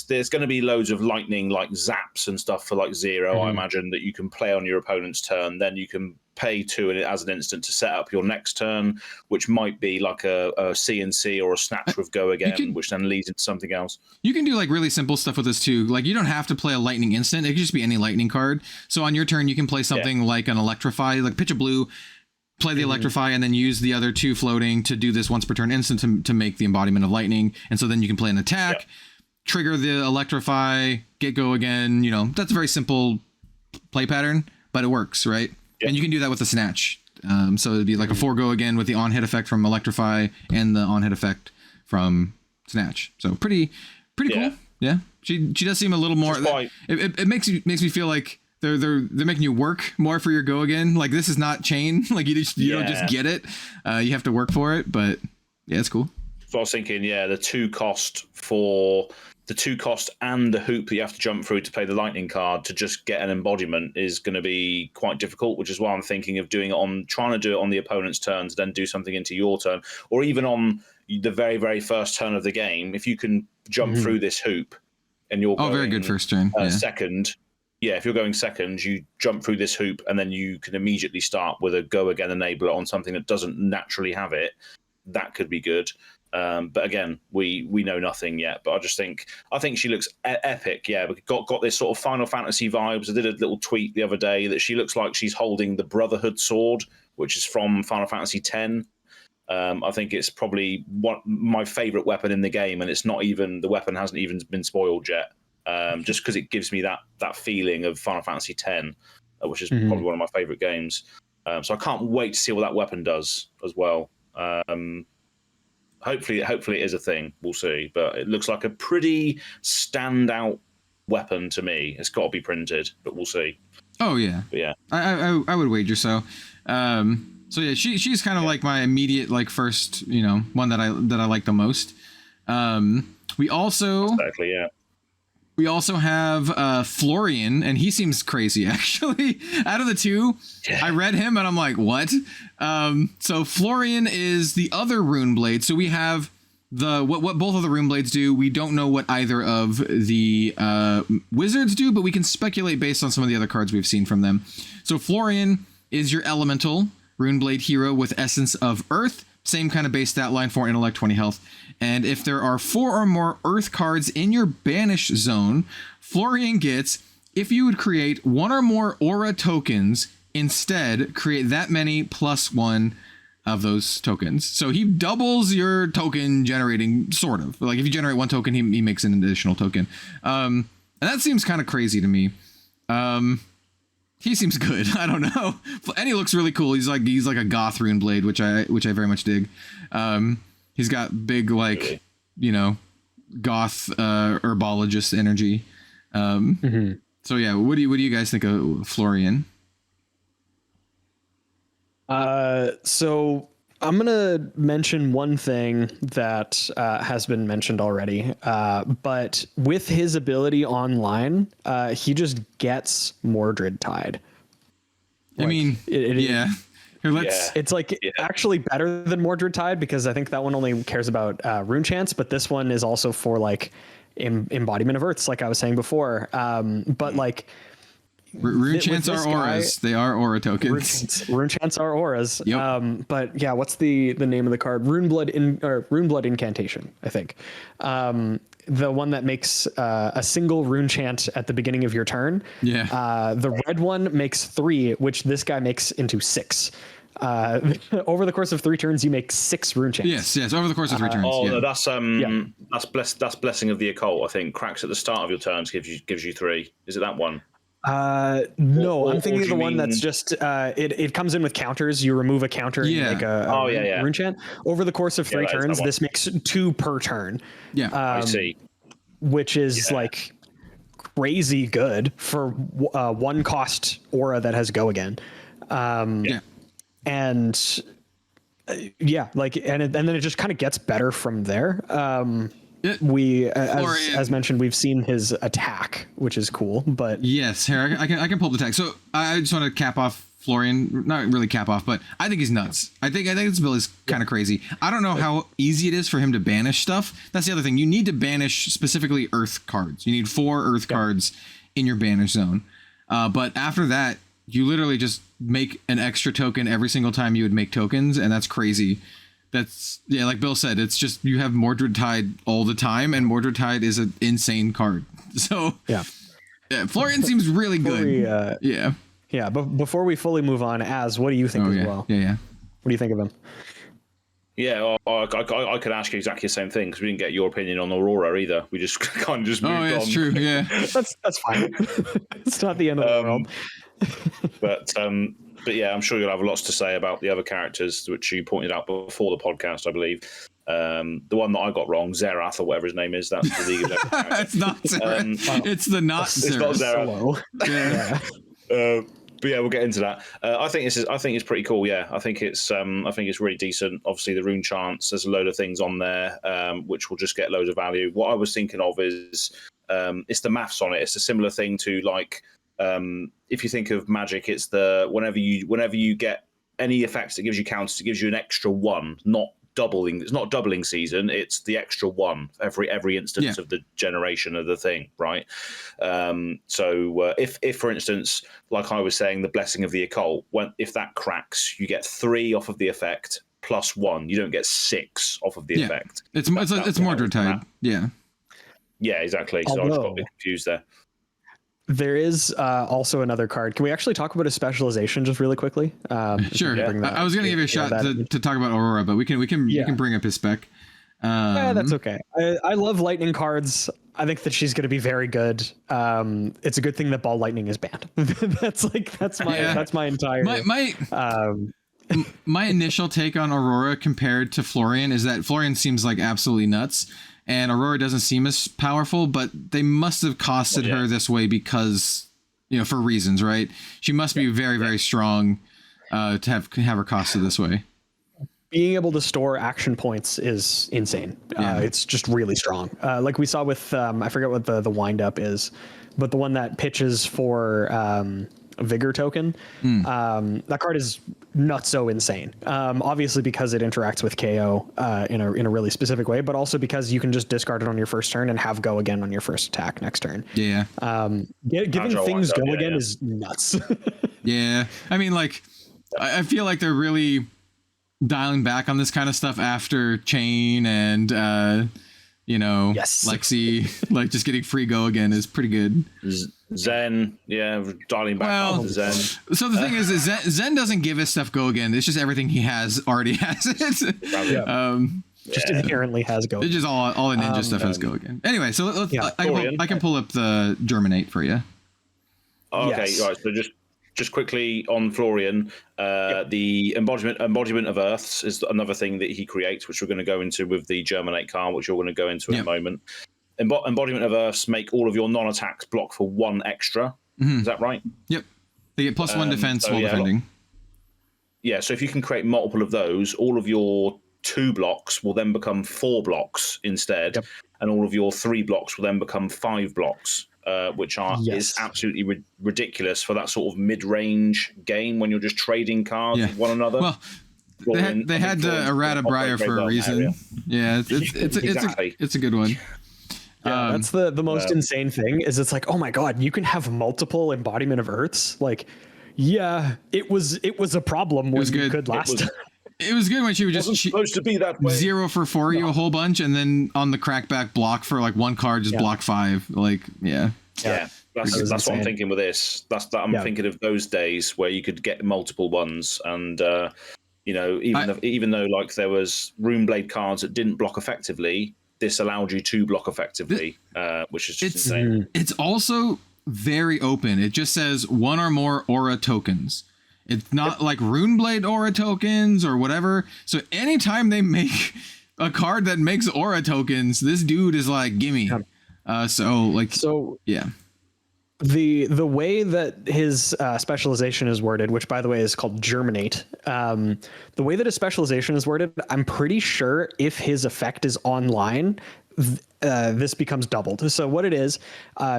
there's going to be loads of lightning like zaps and stuff for like 0, I imagine, that you can play on your opponent's turn. Then you can pay 2 as an instant to set up your next turn, which might be like a CNC or a snatch with go again, which then leads into something else. You can do like really simple stuff with this too. Like you don't have to play a lightning instant. It could just be any lightning card. So on your turn, you can play something like an Electrify, like pitch a blue, play the Electrify, and then use the other 2 floating to do this once per turn instant to make the Embodiment of Lightning. And so then you can play an attack, trigger the Electrify, get go again. That's a very simple play pattern, but it works, right? And you can do that with the Snatch. So it'd be like a 4 go again with the on hit effect from Electrify and the on hit effect from Snatch. So pretty cool. Yeah. She does seem a little more. It makes me feel like they're making you work more for your go again. Like this is not chain. Like you don't just get it. You have to work for it. But yeah, it's cool. So I was thinking, the 2 cost and the hoop that you have to jump through to play the lightning card to just get an embodiment is going to be quite difficult, which is why I'm thinking of trying to do it on the opponent's turn to then do something into your turn, or even on the very, very first turn of the game. If you can jump through this hoop and you're very good first turn. Second. if you're going second, you jump through this hoop and then you can immediately start with a go again enabler on something that doesn't naturally have it. That could be good. But again, we know nothing yet. But I think she looks epic. Yeah, we got this sort of Final Fantasy vibes. I did a little tweet the other day that she looks like she's holding the Brotherhood sword, which is from Final Fantasy X. I think it's probably my favorite weapon in the game, and it's not even, the weapon hasn't even been spoiled yet. Just because it gives me that feeling of Final Fantasy X, which is probably one of my favorite games. So I can't wait to see what that weapon does as well. Hopefully it is a thing. We'll see. But it looks like a pretty standout weapon to me. It's got to be printed, but we'll see. Oh yeah, but yeah. I would wager so. So yeah, she's kind of like my immediate like first, one that I like the most. We also exactly, yeah. We also have Florian, and he seems crazy, actually. Out of the two, I read him, and I'm like, what? So Florian is the other rune blade. So we have what both of the rune blades do. We don't know what either of the wizards do, but we can speculate based on some of the other cards we've seen from them. So Florian is your elemental rune blade hero with Essence of Earth. Same kind of base stat line, 4 intellect, 20 health. And if there are 4 or more Earth cards in your banish zone, Florian gets, if you would create 1 or more aura tokens, instead create that many +1 of those tokens. So he doubles your token generating, sort of. Like if you generate 1 token, he makes an additional token. And that seems kind of crazy to me. He seems good. I don't know. And he looks really cool. He's like a goth rune blade, which I very much dig. He's got big, like, goth herbologist energy. So yeah, what do you guys think of Florian? So I'm gonna mention one thing that has been mentioned already, but with his ability online, he just gets Mordred Tide. I mean, yeah. Here, it's like actually better than Mordred Tide, because I think that one only cares about rune chance, but this one is also for like embodiment of Earths, like I was saying before. But like rune chants are auras. They are aura tokens. Rune chants are auras. Yep. But yeah, what's the name of the card? Rune Blood Incantation, I think. The one that makes a single rune chant at the beginning of your turn. Yeah. The red one makes 3, which this guy makes into 6. Over the course of 3 turns, you make 6 rune chants. Yes. Over the course of 3 turns. No, that's Blessing of the Occult. I think cracks at the start of your turns gives you 3. Is it that one? No, I'm thinking of the one that's just it comes in with counters. You remove a counter and you make a rune chant. Over the course of 3 turns, this makes 2 per turn. Yeah, I see. Which is like crazy good for 1 cost aura that has go again. And then it just kind of gets better from there. As mentioned, we've seen his attack, which is cool. But yes, here I can pull up the attack. So I just want to cap off Florian, not really cap off, but I think he's nuts. I think this build is kind of crazy. I don't know how easy it is for him to banish stuff. That's the other thing. You need to banish specifically Earth cards. You need 4 Earth cards in your banish zone. But after that, you literally just make an extra token every single time you would make tokens, and that's crazy. That's like Bill said, it's just you have Mordred Tide all the time, and Mordred Tide is an insane card. So Florian seems really good. But before we fully move on, what do you think as well? Yeah. What do you think of him? Yeah, I could ask you exactly the same thing, because we didn't get your opinion on Aurora either. We just kind of just moved on. Oh, that's true. Yeah, that's fine. It's not the end of the world. But yeah, I'm sure you'll have lots to say about the other characters, which you pointed out before the podcast, I believe. The one that I got wrong, Zerath, or whatever his name is, that's the League of Legends character. It's not Zerath. It's the not Zerath. But yeah, we'll get into that. I think it's pretty cool. Yeah, I think it's really decent. Obviously, the rune chants, there's a load of things on there, which will just get loads of value. What I was thinking of is it's the maths on it. It's a similar thing to like if you think of magic, it's the whenever you get any effects that gives you counters, it gives you an extra 1, not doubling. It's not doubling season. It's the extra one every instance of the generation of the thing, right? So if for instance, like I was saying, the Blessing of the Occult, if that cracks, you get 3 off of the effect plus 1. You don't get 6 off of the effect. It's Mordred-Tide. Yeah. Yeah, exactly. So I just got a bit confused there. There is also another card. Can we actually talk about a specialization just really quickly? Sure. I was going to give you a shot to talk about Aurora, but we can bring up his spec. That's okay. I love lightning cards. I think that she's going to be very good. It's a good thing that Ball Lightning is banned. that's my entire. My initial take on Aurora compared to Florian is that Florian seems like absolutely nuts. And Aurora doesn't seem as powerful, but they must have costed her this way because, for reasons, right? She must be very, very strong to have her costed this way. Being able to store action points is insane. It's just really strong. Like we saw with, I forget what the wind up is, but the one that pitches for Vigor token, that card is not so insane. Obviously because it interacts with KO in a really specific way, but also because you can just discard it on your first turn and have go again on your first attack next turn. Yeah. Giving things go again is nuts. Yeah. I mean, like, I feel like they're really dialing back on this kind of stuff after Chain and Lexi, like just getting free go again is pretty good. Zen, dialing back on Zen. So the thing is Zen doesn't give his stuff go again. It's just everything he has already has it. Just inherently has go. It's just all the ninja stuff has go again. Anyway, so I can pull up the Germinate for you. Okay, right. So just quickly on Florian, the embodiment of Earths is another thing that he creates, which we're going to go into with the Germinate card, which you're going to go into in a moment. Embodiment of Earths make all of your non-attacks block for 1 extra. Is that right? Yep. They get +1 defense while defending. So if you can create multiple of those, all of your 2 blocks will then become 4 blocks instead, and all of your 3 blocks will then become 5 blocks, which is absolutely ridiculous for that sort of mid-range game when you're just trading cards with one another. Well, they had Errata Briar for a reason. Yeah, it's a good one. That's the most insane thing is it's like, oh my god, you can have multiple embodiment of Earths. Like, it was a problem when you could last time. It was good when she would just supposed to be that way. 0 for 4 you a whole bunch, and then on the crackback block for like 1 card, just block 5. Like, that's what I'm thinking with this. I'm thinking of those days where you could get multiple ones, and even though like there was Runeblade cards that didn't block effectively, this allowed you to block effectively, which is just insane. It's also very open. It just says 1 or more aura tokens. It's not like Runeblade aura tokens or whatever. So anytime they make a card that makes aura tokens, this dude is like, gimme. The way that his specialization is worded, which by the way is called Germinate, the way that his specialization is worded, I'm pretty sure if his effect is online, this becomes doubled. So what it is,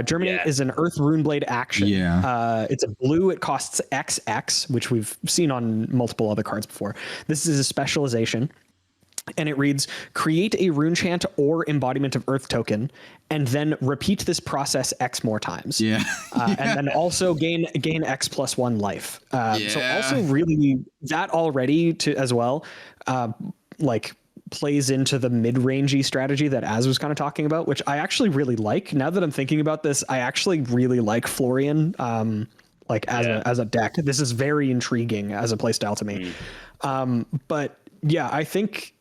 Germinate is an Earth Runeblade action. It's a blue. It costs XX, which we've seen on multiple other cards before. This is a specialization. And it reads, create a rune chant or embodiment of Earth token, and then repeat this process X more times. And then also gain X plus 1 life. So also really that already as well, like plays into the mid-rangey strategy that Az was kind of talking about, which I actually really like. Now that I'm thinking about this, I actually really like Florian. As a deck, this is very intriguing as a playstyle to me. But yeah, I think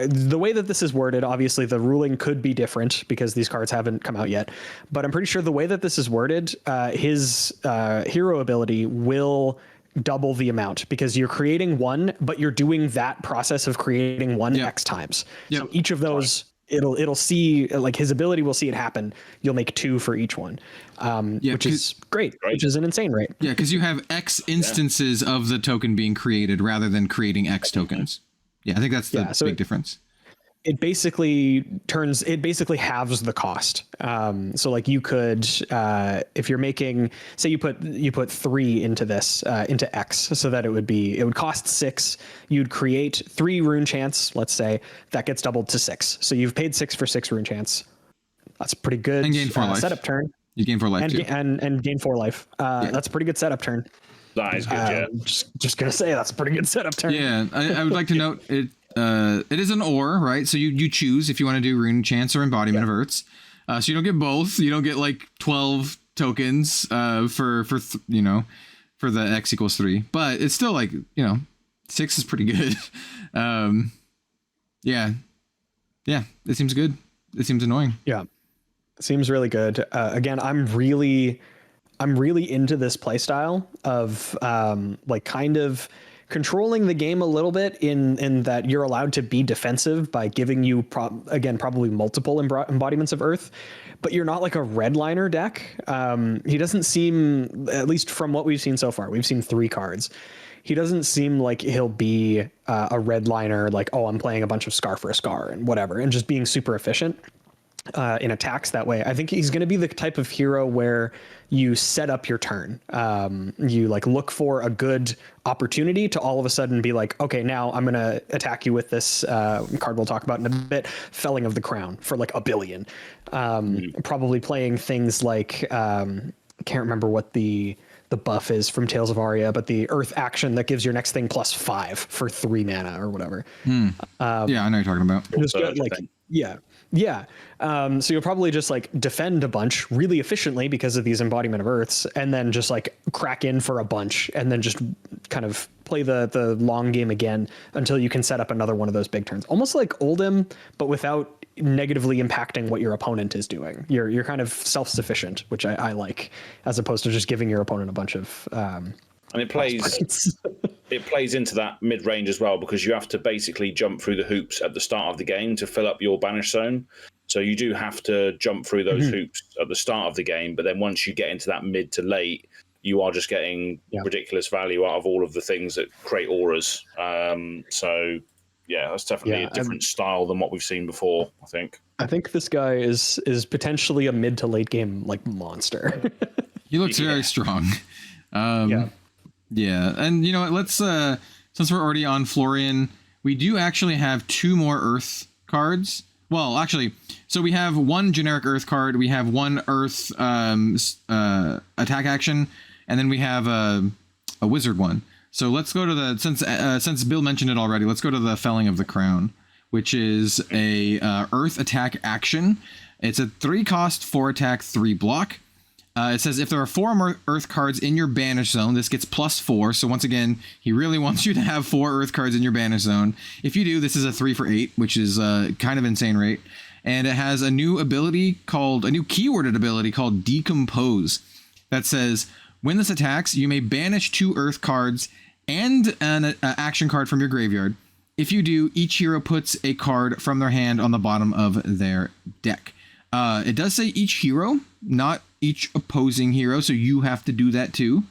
the way that this is worded, obviously the ruling could be different because these cards haven't come out yet, but I'm pretty sure the way that this is worded, his hero ability will double the amount because you're creating 1, but you're doing that process of creating 1 X times. So each of those, it'll see, like his ability will see it happen. You'll make 2 for each one, which is great, which is an insane rate. Yeah, because you have X instances of the token being created rather than creating X tokens. Yeah, I think that's the big difference. it basically halves the cost. So like you could, if you're making, say you put 3 into this, into X, so that it would cost 6. You'd create 3 rune chants, let's say, that gets doubled to 6. So you've paid 6 for 6 rune chants. That's a pretty good And gain 4 life. Setup turn. You gain 4 life and too. And gain 4 life. That's a pretty good setup turn. That is good, yeah. Just gonna say that's a pretty good setup turn. Yeah, I would like to note it. It is an or, right? So you choose if you want to do rune chance or embodiment of Earths. So you don't get both. You don't get like 12 tokens for the X equals 3. But it's still like 6 is pretty good. Yeah, it seems good. It seems annoying. Yeah, seems really good. Again, I'm really into this playstyle of like kind of controlling the game a little bit in that you're allowed to be defensive by giving you probably multiple embodiments of Earth, but you're not like a redliner deck. He doesn't seem, at least from what we've seen so far, we've seen 3 cards. He doesn't seem like he'll be a redliner, like, oh, I'm playing a bunch of Scar for a Scar and whatever, and just being super efficient in attacks that way. I think he's going to be the type of hero where you set up your turn. You like look for a good opportunity to all of a sudden be like, okay, now I'm going to attack you with this card we'll talk about in a bit, Felling of the Crown for like 1 billion. Probably playing things like, I can't remember what the buff is from Tales of Aria, but the Earth action that gives your next thing +5 for 3 mana or whatever. Yeah, I know what you're talking about. Just like, yeah. So you'll probably just like defend a bunch really efficiently because of these embodiment of Earths, and then just like crack in for a bunch, and then just kind of play the long game again until you can set up another one of those big turns. Almost like Oldhim, but without negatively impacting what your opponent is doing. You're kind of self-sufficient, which I like, as opposed to just giving your opponent a bunch of and it plays into that mid-range as well, because you have to basically jump through the hoops at the start of the game to fill up your banish zone. So you do have to jump through those hoops at the start of the game, but then once you get into that mid to late, you are just getting ridiculous value out of all of the things that create auras. So yeah, that's definitely a different style than what we've seen before, I think. I think this guy is potentially a mid to late game like monster. He looks very strong. Yeah, and you know what? Let's since we're already on Florian, we do actually have 2 more Earth cards. Well, actually, so we have 1 generic Earth card, we have 1 Earth attack action, and then we have a wizard one. So let's go to the since Bill mentioned it already. Let's go to the Felling of the Crown, which is a Earth attack action. It's a 3-cost, 4 attack, 3 block. It says if there are 4 more Earth cards in your banish zone, this gets +4. So once again, he really wants you to have 4 Earth cards in your banish zone. If you do, this is a 3 for 8, which is kind of insane rate. And it has a new keyworded ability called Decompose that says when this attacks, you may banish 2 Earth cards and an action card from your graveyard. If you do, each hero puts a card from their hand on the bottom of their deck. It does say each hero, not each opposing hero, so you have to do that too.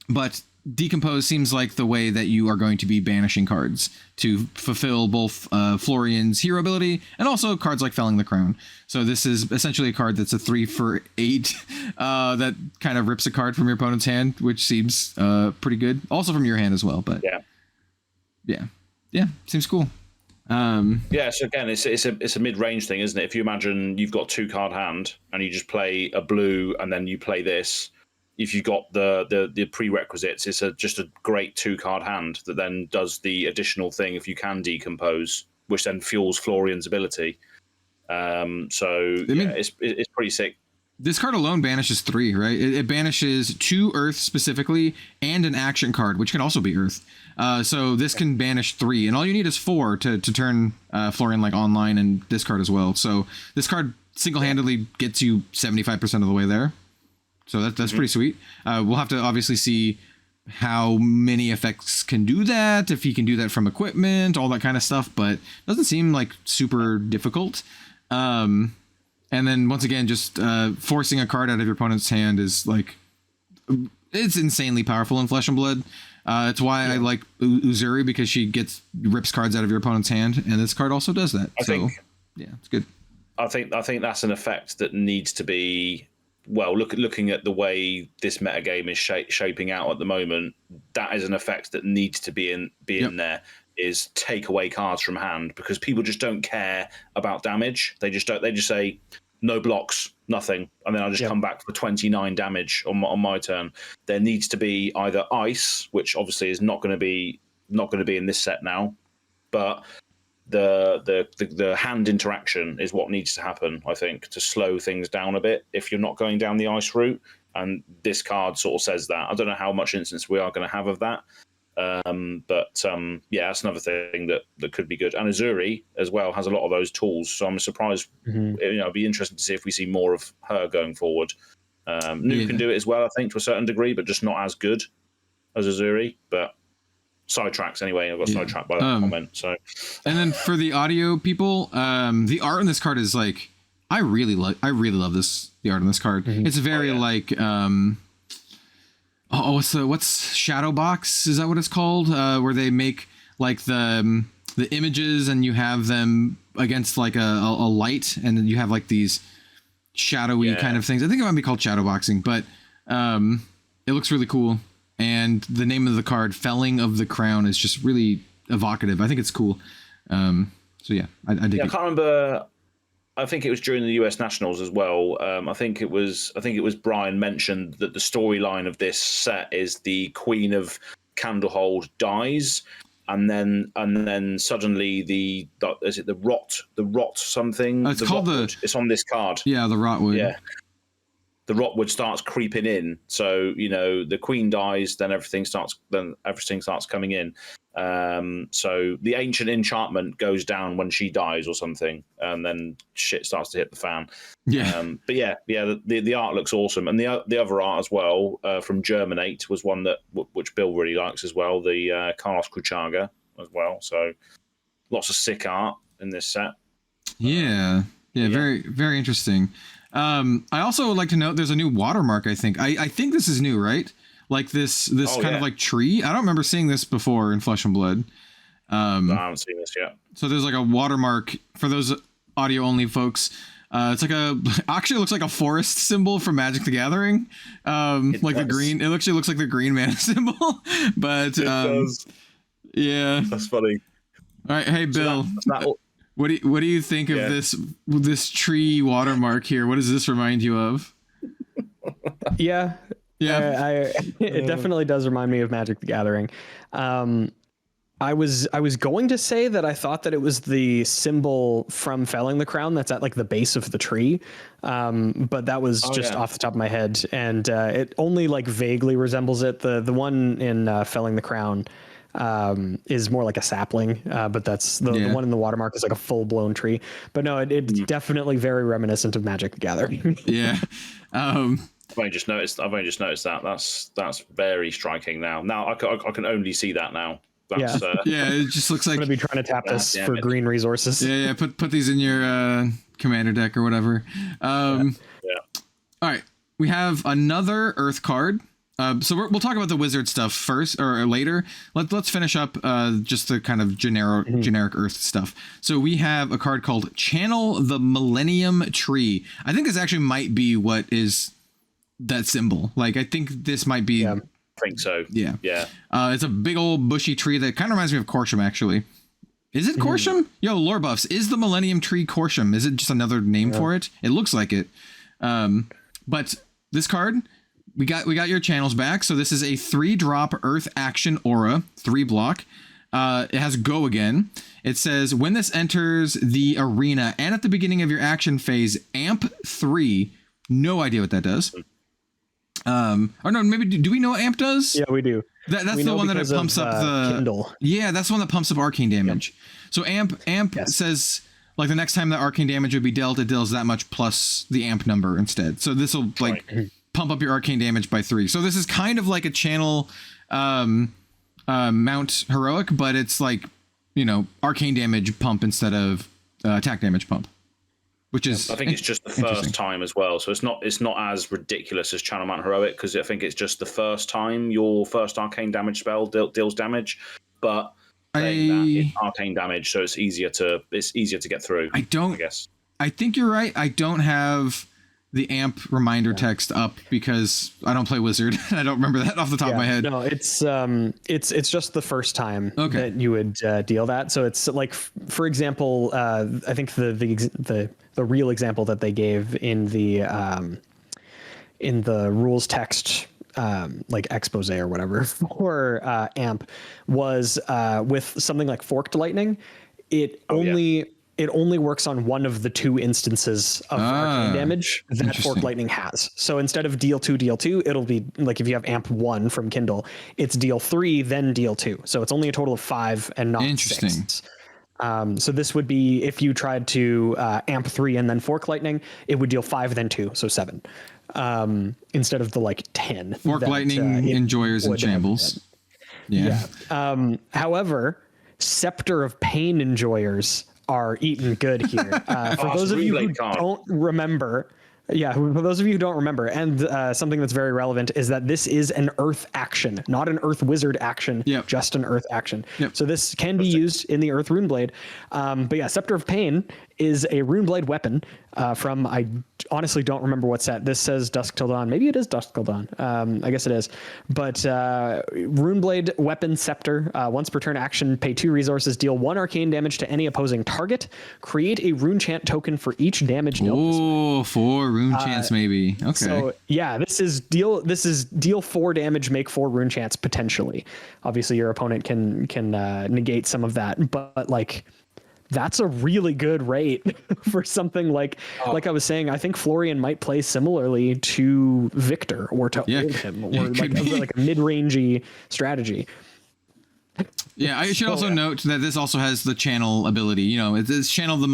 But Decompose seems like the way that you are going to be banishing cards to fulfill both Florian's hero ability and also cards like Felling the Crown. So this is essentially a card that's a 3 for 8 that kind of rips a card from your opponent's hand, which seems pretty good. Also from your hand as well, but yeah, seems cool. Yeah, so again, it's a mid-range thing, isn't it? If you imagine you've got 2-card hand and you just play a blue and then you play this, if you've got the prerequisites, it's just a great 2-card hand that then does the additional thing if you can decompose, which then fuels Florian's ability. It's pretty sick. This card alone banishes 3, right? It banishes 2 Earth specifically and an action card, which can also be Earth. So this can banish 3, and all you need is 4 to turn Florian like online and discard as well. So this card single-handedly gets you 75% of the way there. So that's pretty sweet. We'll have to obviously see how many effects can do that, if he can do that from equipment, all that kind of stuff, but it doesn't seem like super difficult. And then once again, just forcing a card out of your opponent's hand is like, it's insanely powerful in Flesh and Blood. It's why I like Uzuri, because she rips cards out of your opponent's hand, and this card also does that. I think, yeah, it's good. I think that's an effect that needs to be, well, looking at the way this metagame is shaping out at the moment, that is an effect that needs to be in there, is take away cards from hand, because people just don't care about damage. They just say no blocks, nothing, and then I just come back for 29 damage on my turn. There needs to be either ice, which obviously is not going to be in this set now, but the hand interaction is what needs to happen, I think, to slow things down a bit if you're not going down the ice route. And this card sort of says that. I don't know how much instance we are going to have of that. Yeah, that's another thing that could be good. And Uzuri as well has a lot of those tools, so I'm surprised. It'd be interesting to see if we see more of her going forward. Nu can do it as well, I think, to a certain degree, but just not as good as Uzuri. But sidetracks anyway. I got sidetracked by that comment. So, and then for the audio people, the art on this card is like, I really love the art on this card. It's very like what's Shadowbox? Is that what it's called? Where they make like the images and you have them against like a light, and then you have like these shadowy kind of things. I think it might be called shadowboxing, but it looks really cool. And the name of the card, Felling of the Crown, is just really evocative. I think it's cool. So yeah, I dig it. I can't remember. I think it was during the US Nationals as well. I think it was Brian mentioned that the storyline of this set is the Queen of Candlehold dies, and then suddenly the rot something. It's called Rotwood. It's on this card. Yeah, the Rotwood. Yeah. The Rotwood starts creeping in, so the Queen dies, then everything starts coming in. So the ancient enchantment goes down when she dies or something, and then shit starts to hit the fan. But the art looks awesome, and the other art as well from Germinate was one which Bill really likes as well. The Carlos Cruchaga as well. So lots of sick art in this set. Very, very interesting. I also would like to note there's a new watermark. I think this is new, right? Like this kind of like tree. I don't remember seeing this before in Flesh and Blood. I haven't seen this yet. So there's like a watermark for those audio only folks. It's like actually looks like a forest symbol from Magic the Gathering. Like the green. It actually looks like the green mana symbol. But it does. Yeah, that's funny. All right, hey Bill. What do you think of this tree watermark here? What does this remind you of? It definitely does remind me of Magic the Gathering. I was going to say that I thought that it was the symbol from Felling the Crown that's at like the base of the tree, but that was off the top of my head, and it only like vaguely resembles it. The one in Felling the Crown is more like a sapling, but that's the one in the watermark is like a full-blown tree. But no, it's definitely very reminiscent of Magic the Gathering. I've only just noticed that. That's very striking now. Now I can only see that now. That's, it just looks like I'm gonna be trying to tap this for green resources. Put these in your commander deck or whatever. All right, we have another Earth card. So we'll talk about the wizard stuff first or later. Let's finish up just the kind of generic Earth stuff. So we have a card called Channel the Millennium Tree. I think this actually might be what is that symbol. Like I think this might be. I think so. Yeah. It's a big old bushy tree that kind of reminds me of Corsham, actually. Is it Corsham? Yo, lore buffs. Is the Millennium Tree Corsham? Is it just another name for it? It looks like it. But this card. We got your channels back. So this is a 3-drop Earth Action Aura, 3-block. It has Go Again. It says when this enters the arena and at the beginning of your action phase, amp 3. No idea what that does. Or no, maybe do we know what amp does? Yeah, we do. That's the one that it pumps up the Kindle. Yeah, that's the one that pumps up arcane damage. Yep. So amp says like the next time that arcane damage would be dealt, it deals that much plus the amp number instead. So this will like pump up your arcane damage by 3. So this is kind of like a channel mount heroic, but it's like, arcane damage pump instead of attack damage pump. which is I think it's just the first time as well, so it's not as ridiculous as Channel Mount Heroic, because I think it's just the first time your first arcane damage spell deals damage, but it's arcane damage, so it's easier to get through. I guess. I think you're right. I don't have the AMP reminder text up because I don't play Wizard. I don't remember that off the top of my head. No, it's just the first time that you would deal that. So it's like, for example, I think the real example that they gave in the rules text, like expose or whatever for AMP was with something like Forked Lightning. It only works on one of the two instances of arcane damage that Forked Lightning has. So instead of deal 2, it'll be like if you have AMP 1 from Kindle, it's deal 3, then deal 2. So it's only a total of 5 and not 6. So this would be if you tried to AMP 3 and then Forked Lightning, it would deal 5, then 2, so 7. Instead of the like 10. Forked Lightning enjoyers and shambles. Yeah. However, Scepter of Pain enjoyers are eating good here. For those of you who don't remember, for those of you who don't remember, and something that's very relevant is that this is an Earth action, not an Earth Wizard action, just an Earth action. So this can be used in the Earth Runeblade. But yeah, Scepter of Pain is a Runeblade weapon from, I honestly don't remember what set. This says Dusk Till Dawn. Maybe it is Dusk Till Dawn. I guess it is. But Runeblade weapon Scepter, once per turn action, pay 2 resources, deal 1 arcane damage to any opposing target, create a rune chant token for each damage dealt. Oh, 4 rune chants maybe. Okay. So yeah, this is deal 4 damage, make 4 rune chants potentially. Obviously your opponent can negate some of that, but like, that's a really good rate for something like I was saying. I think Florian might play similarly to Victor or to hold him, or like a mid-rangey strategy. Yeah, I should also note that this also has the channel ability. You know, it's channel the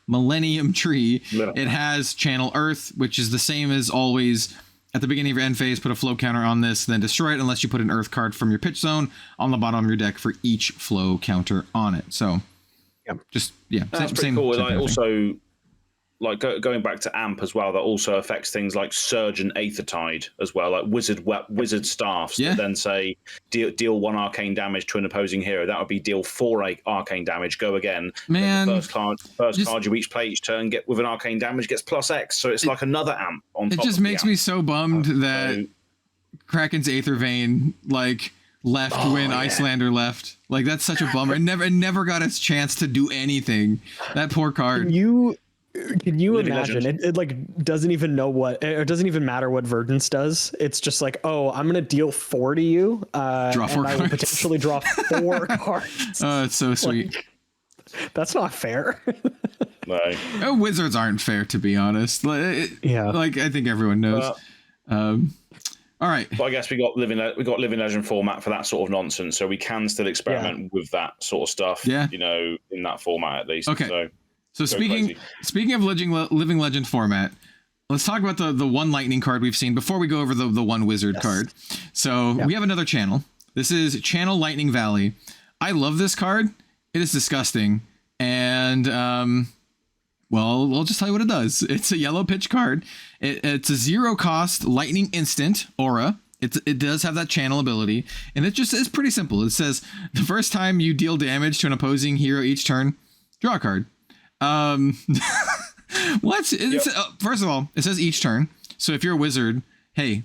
Millennium Tree. It has channel Earth, which is the same as always. At the beginning of your end phase, put a flow counter on this, then destroy it unless you put an Earth card from your pitch zone on the bottom of your deck for each flow counter on it. So, that's pretty cool. Like also, like going back to AMP as well, that also affects things like Surge and Aethertide as well, like wizard staffs that then say deal 1 arcane damage to an opposing hero. That would be deal 4 arcane damage. Go again. Man, the first card you each play each turn get with an arcane damage gets +X. So it's like another AMP on top. It just makes me so bummed that Kraken's Aether Vein left when Icelander left. Like that's such a bummer. It never got its chance to do anything. That poor card. Can you imagine? It like doesn't even know what, it doesn't even matter what Verdance does. It's just like, oh, I'm gonna deal 4 to you. Draw 4 cards. I will potentially draw 4 cards. Oh, it's so sweet. Like, that's not fair. No. Wizards aren't fair, to be honest. Like I think everyone knows. All right. But I guess we got Living Legend format for that sort of nonsense, so we can still experiment with that sort of stuff. Yeah. You know, in that format at least. Okay. So speaking of Living Legend format, let's talk about the one lightning card we've seen before we go over the one wizard card. So we have another channel. This is Channel Lightning Valley. I love this card. It is disgusting. And, well, I'll just tell you what it does. It's a yellow pitch card. It's a 0 cost lightning instant aura. It does have that channel ability. And it's pretty simple. It says the first time you deal damage to an opposing hero each turn, draw a card. What? First of all, it says each turn. So if you're a wizard, hey,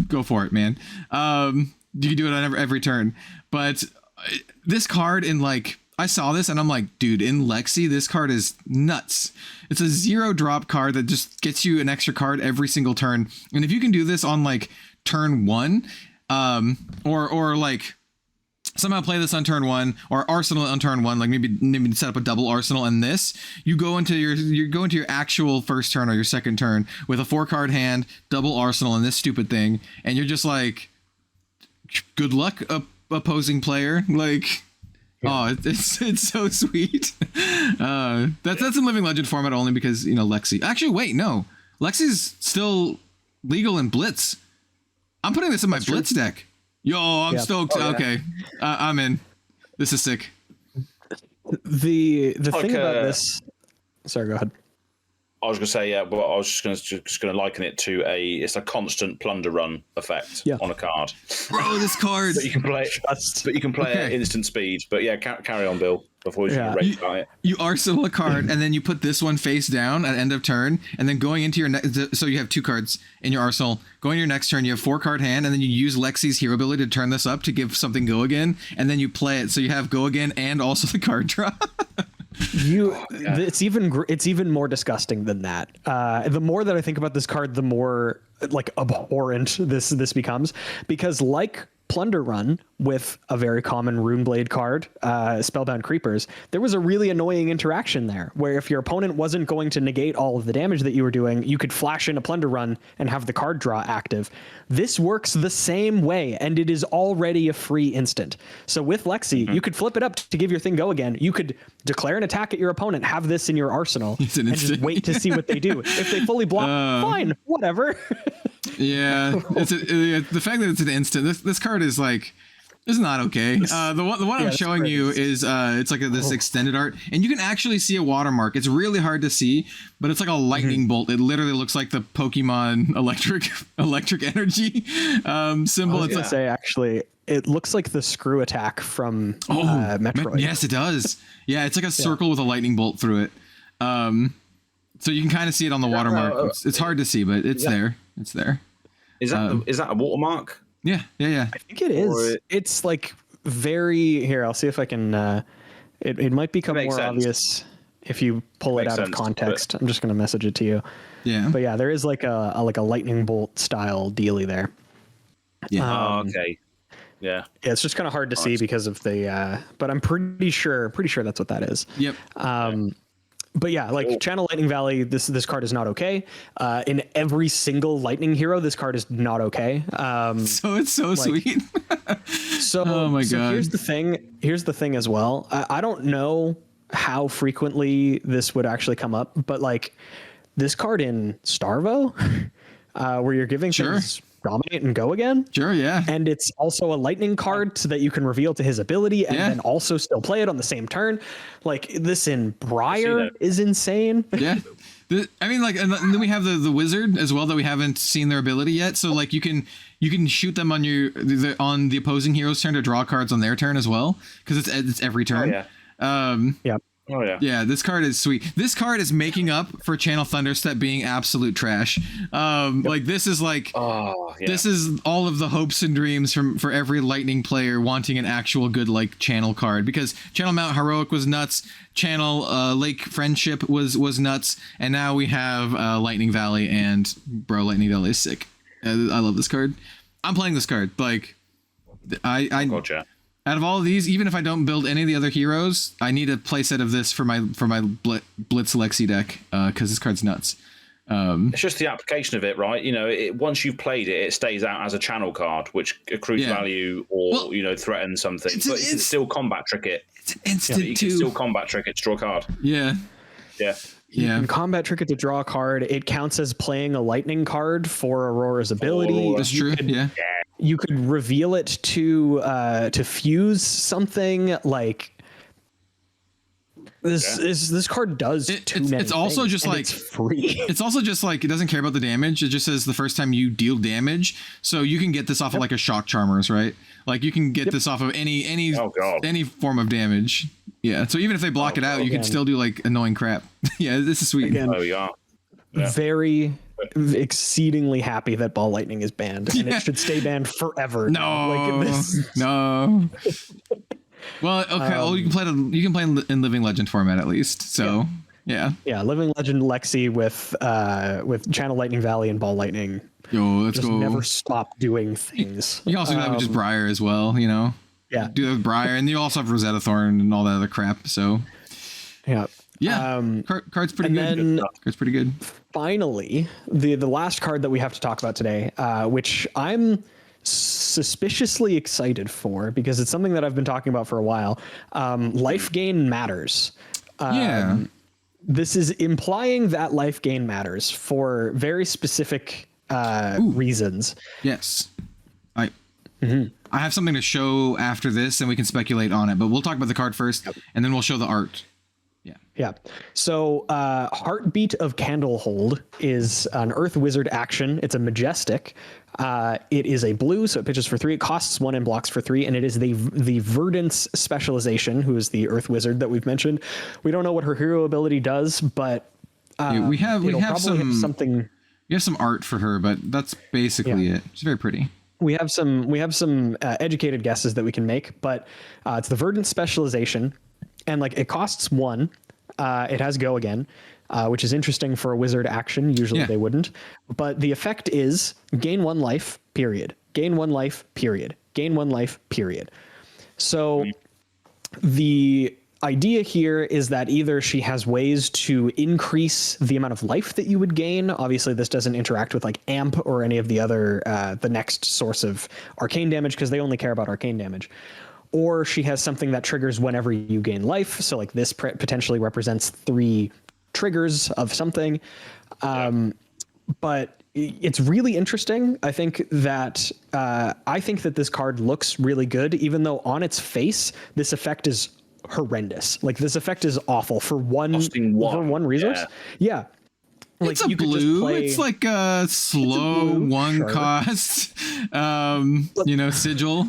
go for it, man. You can do it on every turn. But this card I saw this and I'm like, dude, in Lexi, this card is nuts. It's a 0 drop card that just gets you an extra card every single turn. And if you can do this on turn 1, or somehow play this on turn 1 or Arsenal on turn 1, like maybe set up a double Arsenal, and this you go into your actual first turn or your second turn with a 4-card hand, double Arsenal, and this stupid thing, and you're just like, good luck, opposing player. It's so sweet. That's in Living Legend format only because Lexi. Actually, wait, no, Lexi's still legal in Blitz. I'm putting this in my Blitz deck. Yo, I'm stoked. Okay, I'm in. This is sick. The thing about this Sorry, go ahead. I was going to say, yeah, but I was just going to liken it to it's a constant plunder run effect on a card. Bro, this card. But you can play at instant speed. But yeah, carry on, Bill, before you rage about it. You arsenal a card, and then you put this one face down at end of turn, and then going into your next, so you have 2 cards in your arsenal. Going to your next turn, you have 4 card hand, and then you use Lexi's hero ability to turn this up to give something go again, and then you play it, so you have go again and also the card draw. It's even more disgusting than that. The more that I think about this card, the more like abhorrent this becomes, because like Plunder Run with a very common Runeblade card, Spellbound Creepers, there was a really annoying interaction there where if your opponent wasn't going to negate all of the damage that you were doing, you could flash in a Plunder Run and have the card draw active. This works the same way, and it is already a free instant. So with Lexi, you could flip it up to give your thing go again. You could declare an attack at your opponent, have this in your arsenal, and just wait to see what they do. If they fully block, fine, whatever. Yeah, the fact that it's an instant. This card is like, it's not okay. The one I'm showing you is it's like this extended art, and you can actually see a watermark. It's really hard to see, but it's like a lightning bolt. It literally looks like the Pokemon electric energy symbol. I was gonna say actually, it looks like the screw attack from Metroid. Yes, it does. Yeah, it's like a circle with a lightning bolt through it. So you can kind of see it on the watermark. It's hard to see, but it's there. It's there. Is that a watermark? Yeah. I think it is. It's like very here. I'll see if I can. It might become more obvious if you pull it out of context. I'm just going to message it to you. Yeah. But yeah, there is like a lightning bolt style dealie there. Yeah. Okay. Yeah. It's just kind of hard to see because of the. But I'm pretty sure that's what that is. Yep. But yeah, like Channel Lightning Valley, this card is not okay. In every single Lightning hero, this card is not okay. So it's so sweet. Oh my god. Here's the thing as well. I don't know how frequently this would actually come up, but like this card in Starvo, where you're giving things dominate and go again. Sure, yeah. And it's also a lightning card so that you can reveal to his ability and then also still play it on the same turn. Like this in Briar is insane. Yeah. I mean, like, and then we have the wizard as well that we haven't seen their ability yet. So like you can shoot them on on the opposing hero's turn to draw cards on their turn as well, because it's every turn. Yeah. Oh yeah. Yeah, this card is sweet. This card is making up for Channel Thunderstep being absolute trash. Like this is like this is all of the hopes and dreams for every Lightning player wanting an actual good like channel card, because Channel Mount Heroic was nuts, Channel Lake Friendship was nuts, and now we have Lightning Valley, and bro, Lightning Valley is sick. I love this card. I'm playing this card. Like I Gotcha. Out of all of these, even if I don't build any of the other heroes, I need a playset of this for my Blitz Lexi deck, because this card's nuts. It's just the application of it, right? You know, once you've played it, it stays out as a channel card, which accrues value or threatens something. But you can still combat trick it. It's an instant you can still combat trick it to draw a card. Yeah. Yeah. You can combat trick it to draw a card. It counts as playing a lightning card for Aurora's ability. That's true. You could reveal it to fuse something like this card does it's also things, just like it's free. It's also just like it doesn't care about the damage. It just says the first time you deal damage. So you can get this off of like a shock charmers, right? Like you can get this off of any form of damage. Yeah. So even if they block it out, you can still do like annoying crap. Yeah, this is sweet. Oh yeah. Very exceedingly happy that Ball Lightning is banned, and it should stay banned forever. No. Well, okay. You can play in Living Legend format at least. So yeah. Living Legend Lexi with Channel Lightning Valley and Ball Lightning. Yo, let's go. Never stop doing things. You can also do that with just Briar as well. You know. Yeah. Do that with Briar, and you also have Rosetta Thorn and all that other crap. So. Yeah. Yeah. Card's pretty good. Then, card's pretty good. Finally, the last card that we have to talk about today, which I'm suspiciously excited for because it's something that I've been talking about for a while. Life gain matters. This is implying that life gain matters for very specific reasons. Yes. I have something to show after this, and we can speculate on it. But we'll talk about the card first, and then we'll show the art. Yeah. Yeah. So Heartbeat of Candlehold is an Earth Wizard action. It's a majestic. It is a blue, so it pitches for 3. It costs 1 and blocks for 3, and it is the Verdance specialization, who is the Earth Wizard that we've mentioned. We don't know what her hero ability does, but we have something. We have some art for her, but that's basically it. She's very pretty. We have some educated guesses that we can make, but it's the Verdant specialization, and like it costs 1. It has go again, which is interesting for a wizard action. Usually they wouldn't, but the effect is gain 1 life, period. Gain 1 life, period. Gain 1 life, period. So the idea here is that either she has ways to increase the amount of life that you would gain. Obviously, this doesn't interact with like amp or any of the other the next source of arcane damage, because they only care about arcane damage. Or she has something that triggers whenever you gain life. So like this potentially represents 3 triggers of something. But it's really interesting. I think that this card looks really good, even though on its face, this effect is horrendous. Like this effect is awful for one resource. Yeah. Like it's a blue. It's like a slow blue, 1 cost, sigil.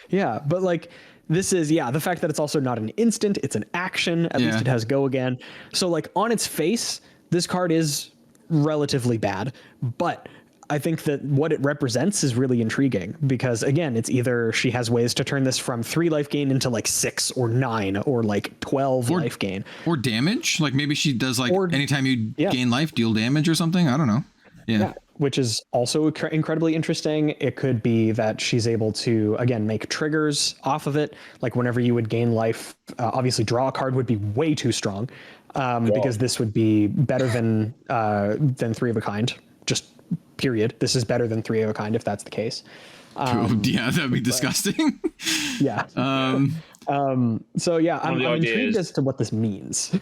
Yeah, but like this is the fact that it's also not an instant, it's an action. At least it has go again. So like on its face, this card is relatively bad, but I think that what it represents is really intriguing, because again, it's either she has ways to turn this from 3 life gain into like 6 or 9 or like 12 life gain, or damage. Like maybe she does like anytime you gain life, deal damage or something. I don't know. Yeah. Which is also incredibly interesting. It could be that she's able to, again, make triggers off of it. Like whenever you would gain life, obviously draw a card would be way too strong, because this would be better than 3 of a kind. Just period. This is better than 3 of a kind if that's the case. That'd be disgusting. So yeah, I'm intrigued as to what this means.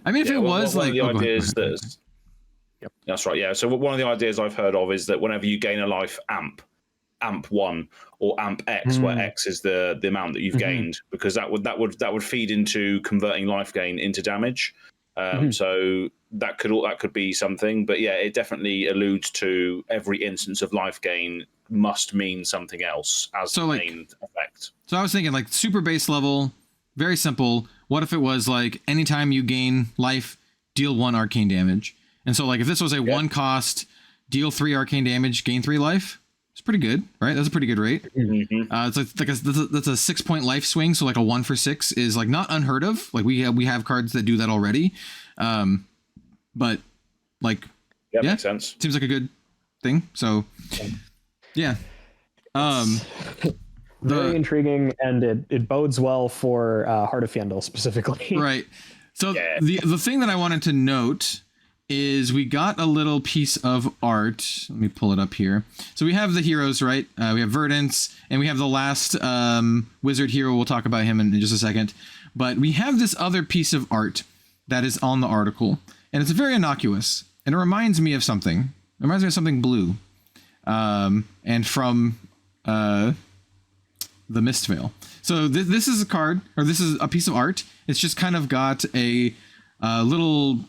I mean, if it was like the idea is that. Yep. That's right. Yeah. So one of the ideas I've heard of is that whenever you gain a life, amp 1 or amp X, where X is the amount that you've gained, because that would feed into converting life gain into damage. So that could be something. But yeah, it definitely alludes to every instance of life gain must mean something else as the main effect. So I was thinking like super base level, very simple. What if it was like anytime you gain life, deal 1 arcane damage? And so, like, if this was a 1 cost, deal 3 arcane damage, gain 3 life, it's pretty good, right? That's a pretty good rate. It's like that's a 6 point life swing. So, like, a 1 for 6 is like not unheard of. Like we have cards that do that already. But like, makes sense. Seems like a good thing. So, yeah. Very intriguing, and it bodes well for Heart of Fyendal specifically. Right. So the thing that I wanted to note is we got a little piece of art. Let me pull it up here. So we have the heroes, right? We have Verdance, and we have the last wizard hero. We'll talk about him in just a second. But we have this other piece of art that is on the article, and it's very innocuous. And it reminds me of something. It reminds me of something blue. And from the Mistveil. So this is a card, or this is a piece of art. It's just kind of got a little...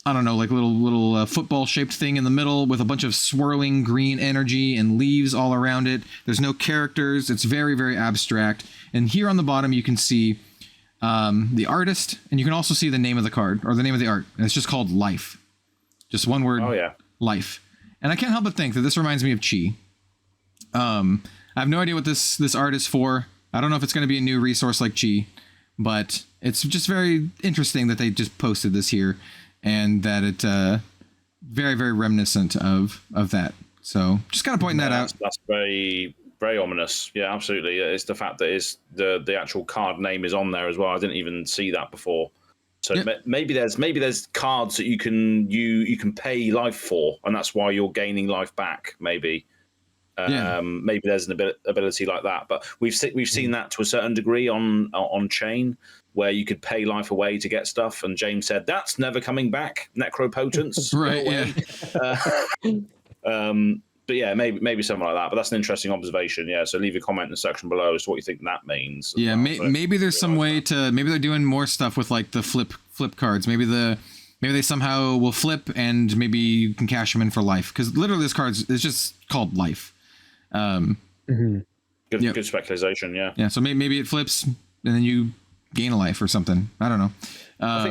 I don't know, like little football shaped thing in the middle with a bunch of swirling green energy and leaves all around it. There's no characters. It's very, very abstract. And here on the bottom, you can see the artist, and you can also see the name of the card, or the name of the art. And it's just called Life. Just one word. Oh, yeah. Life. And I can't help but think that this reminds me of Chi. I have no idea what this art is for. I don't know if it's going to be a new resource like Chi, but it's just very interesting that they just posted this here. And that it very, very reminiscent of that. So just kind of pointing that out. That's very, very ominous. Yeah, absolutely. It's the fact that the actual card name is on there as well. I didn't even see that before. So maybe there's cards that you can pay life for, and that's why you're gaining life back. Maybe. Maybe there's an ability like that. But we've seen that to a certain degree on Chain, where you could pay life away to get stuff, and James said that's never coming back. Necropotence, right? Yeah. yeah, maybe something like that. But that's an interesting observation. Yeah. So leave your comment in the section below as to what you think that means. Yeah. Maybe there's some way to. Maybe they're doing more stuff with like the flip cards. Maybe they somehow will flip and maybe you can cash them in for life, because literally this card is just called life. Good speculation. Yeah. Yeah. So maybe it flips and then you gain a life or something. I don't know. I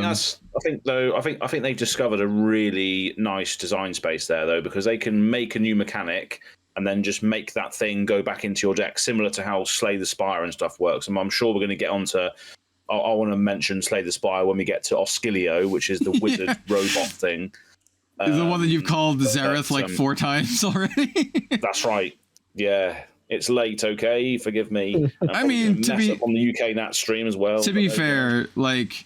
think they've discovered a really nice design space there, though, because they can make a new mechanic and then just make that thing go back into your deck, similar to how Slay the Spire and stuff works. And I'm sure we're going to get onto. I want to mention Slay the Spire when we get to Oscilio, which is the wizard robot thing. The one that you've called Zareth like 4 times already. That's right. Yeah. It's late, okay? Forgive me. I mean, to be up on the UK Nat stream as well. To be fair, like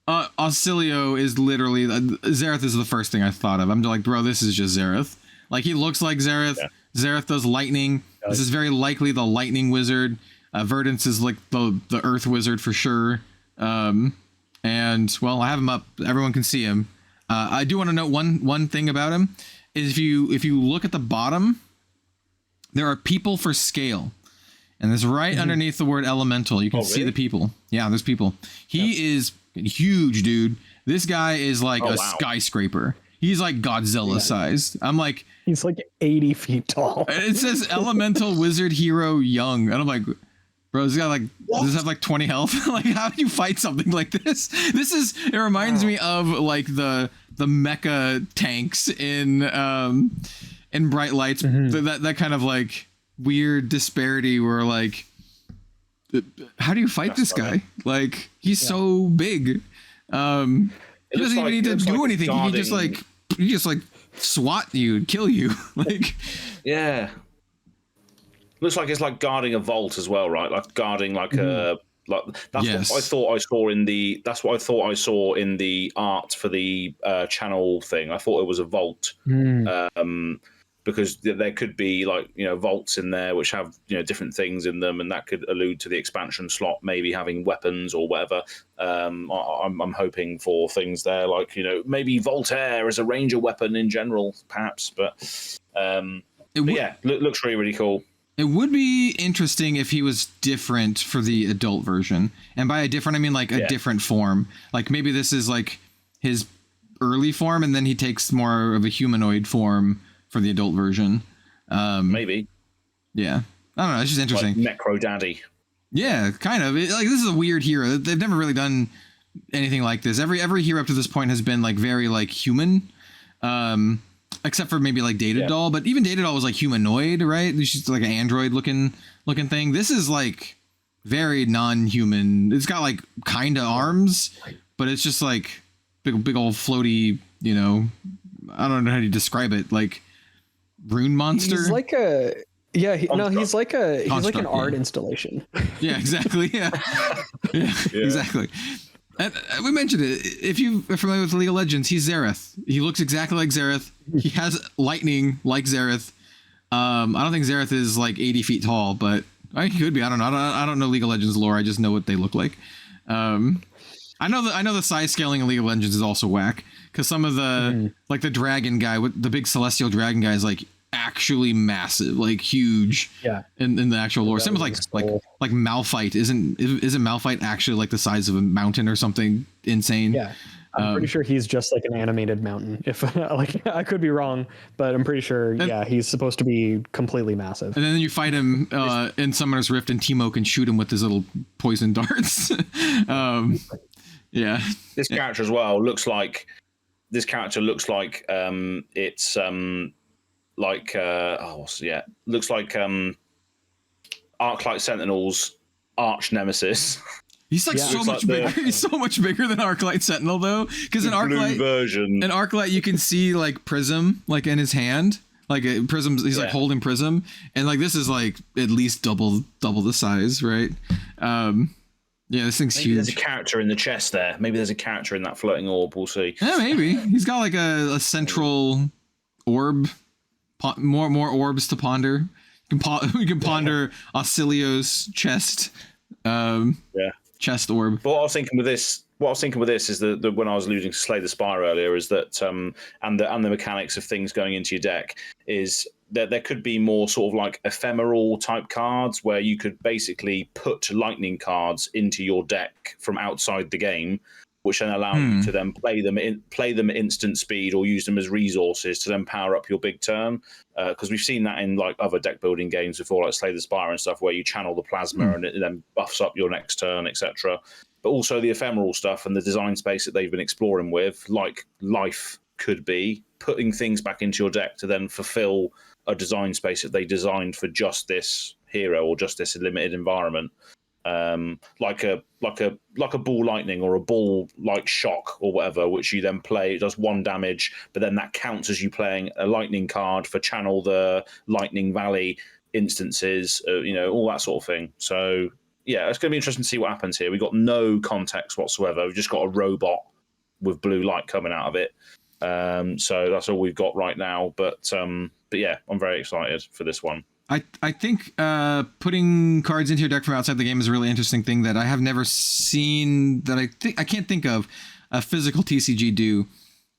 Oscilio is literally Zareth is the first thing I thought of. I'm like, bro, this is just Zareth. Like he looks like Zareth. Yeah. Zareth does lightning. This is very likely the lightning wizard. Verdance is like the earth wizard for sure. And well, I have him up. Everyone can see him. I do want to note one thing about him is if you look at the bottom, there are people for scale, and there's right underneath the word elemental. You can see the people. Yeah, there's people. He is huge, dude. This guy is like skyscraper. He's like Godzilla sized. I'm like, he's like 80 feet tall. And it says elemental wizard hero young, and I'm like, bro, this guy like does this have like 20 health? Like, how do you fight something like this? It reminds me of like the mecha tanks in Bright Lights. That kind of like weird disparity where like, how do you fight this guy? Like he's so big. He doesn't even need to do anything. He just like swat you and kill you. Like yeah. Looks like it's like guarding a vault as well, right? Like guarding like a like that's what I thought I saw in the art for the channel thing. I thought it was a vault. Because there could be like, you know, vaults in there which have, you know, different things in them, and that could allude to the expansion slot maybe having weapons or whatever. I'm hoping for things there like, you know, maybe Voltaire as a ranger weapon in general, perhaps. But yeah, looks really, really cool. It would be interesting if he was different for the adult version, and by a different I mean like a different form. Like maybe this is like his early form, and then he takes more of a humanoid form for the adult version. Maybe. Yeah. I don't know. It's just interesting. Like Necro Daddy. Yeah, kind of. Like this is a weird hero. They've never really done anything like this. Every hero up to this point has been like very like human. Except for maybe like Data Doll, but even Data Doll was like humanoid, right? She's like an android looking thing. This is like very non-human. It's got like kind of arms, but it's just like big old floaty, you know, I don't know how to describe it. Like rune monster. He's like a he's like an art installation. Yeah, exactly. Yeah. Exactly. And we mentioned it. If you are familiar with League of Legends, he's Zareth. He looks exactly like Zareth. He has lightning like Zareth. I don't think Zareth is like 80 feet tall, but he could be. I don't know. I don't know League of Legends lore. I just know what they look like. I know the size scaling in League of Legends is also whack, because some of the like the dragon guy, the big celestial dragon guy, is like actually massive, like huge. Yeah. In the actual lore, same with like Malphite. Isn't Malphite actually like the size of a mountain or something insane? Yeah. I'm pretty sure he's just like an animated mountain. If like I could be wrong, but I'm pretty sure. He's supposed to be completely massive. And then you fight him in Summoner's Rift, and Teemo can shoot him with his little poison darts. Yeah. This character as well looks like. This character looks like it's looks like Arclight Sentinel's arch nemesis. He's like so much bigger. He's so much bigger than Arclight Sentinel though, because in Arclight you can see like Prism like in his hand, like Prism. He's like holding Prism, and like this is like at least double the size, right? Yeah, this thing's huge. There's a character in the chest there. Maybe there's a character in that floating orb. We'll see. Yeah, maybe he's got like a central orb. More orbs to ponder. We can ponder Oscilio's chest. Chest orb. But what I was thinking with this is that when I was alluding to Slay the Spire earlier, is that and the mechanics of things going into your deck is there could be more sort of like ephemeral type cards where you could basically put lightning cards into your deck from outside the game, which then allow you to then play them at instant speed or use them as resources to then power up your big turn. Because we've seen that in like other deck building games before, like Slay the Spire and stuff, where you channel the plasma and it then buffs up your next turn, etc. But also the ephemeral stuff and the design space that they've been exploring with, like Life could be, putting things back into your deck to then fulfill a design space that they designed for just this hero or just this limited environment. Like a ball lightning or a ball like shock or whatever, which you then play. It does 1 damage, but then that counts as you playing a lightning card for channel the Lightning Valley instances, all that sort of thing. So yeah, it's going to be interesting to see what happens here. We've got no context whatsoever. We've just got a robot with blue light coming out of it. So that's all we've got right now. But yeah, I'm very excited for this one. I think putting cards into your deck from outside the game is a really interesting thing that I have never seen, that I can't think of a physical TCG do.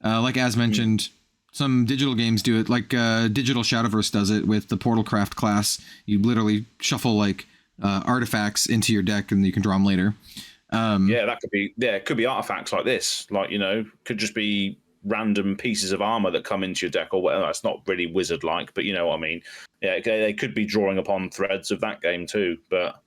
Like as mentioned, some digital games do it. Like Digital Shadowverse does it with the Portalcraft class. You literally shuffle like artifacts into your deck and you can draw them later. That could be. Yeah, it could be artifacts like this. Like could just be random pieces of armor that come into your deck or whatever. It's not really wizard-like, but you know what I mean. Yeah, they could be drawing upon threads of that game too. But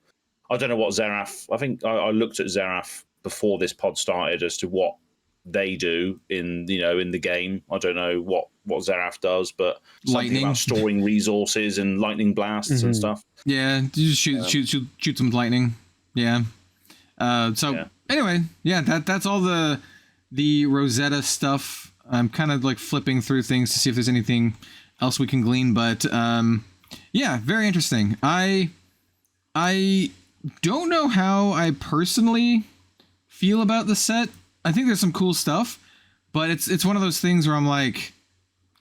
I don't know what Xerath. I think I looked at Xerath before this pod started as to what they do in the game. I don't know what Xerath does, but something about storing resources and lightning blasts and stuff. Yeah, you just shoot some lightning. Yeah. Anyway, yeah, that's all the Rosetta stuff. I'm kind of like flipping through things to see if there's anything else we can glean, but yeah, very interesting. I don't know how I personally feel about the set. I think there's some cool stuff, but it's one of those things where I'm like,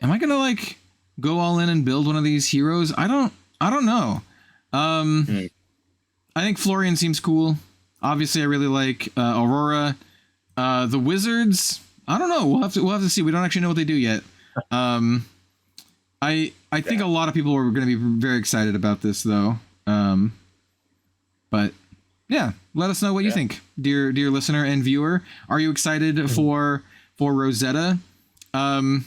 am I gonna like go all in and build one of these heroes? I don't know. I think Florian seems cool. Obviously, I really like Aurora. The Wizards, I don't know. We'll have to see. We don't actually know what they do yet. I think a lot of people are going to be very excited about this, though. But yeah, let us know what you think, dear listener and viewer. Are you excited for Rosetta? Do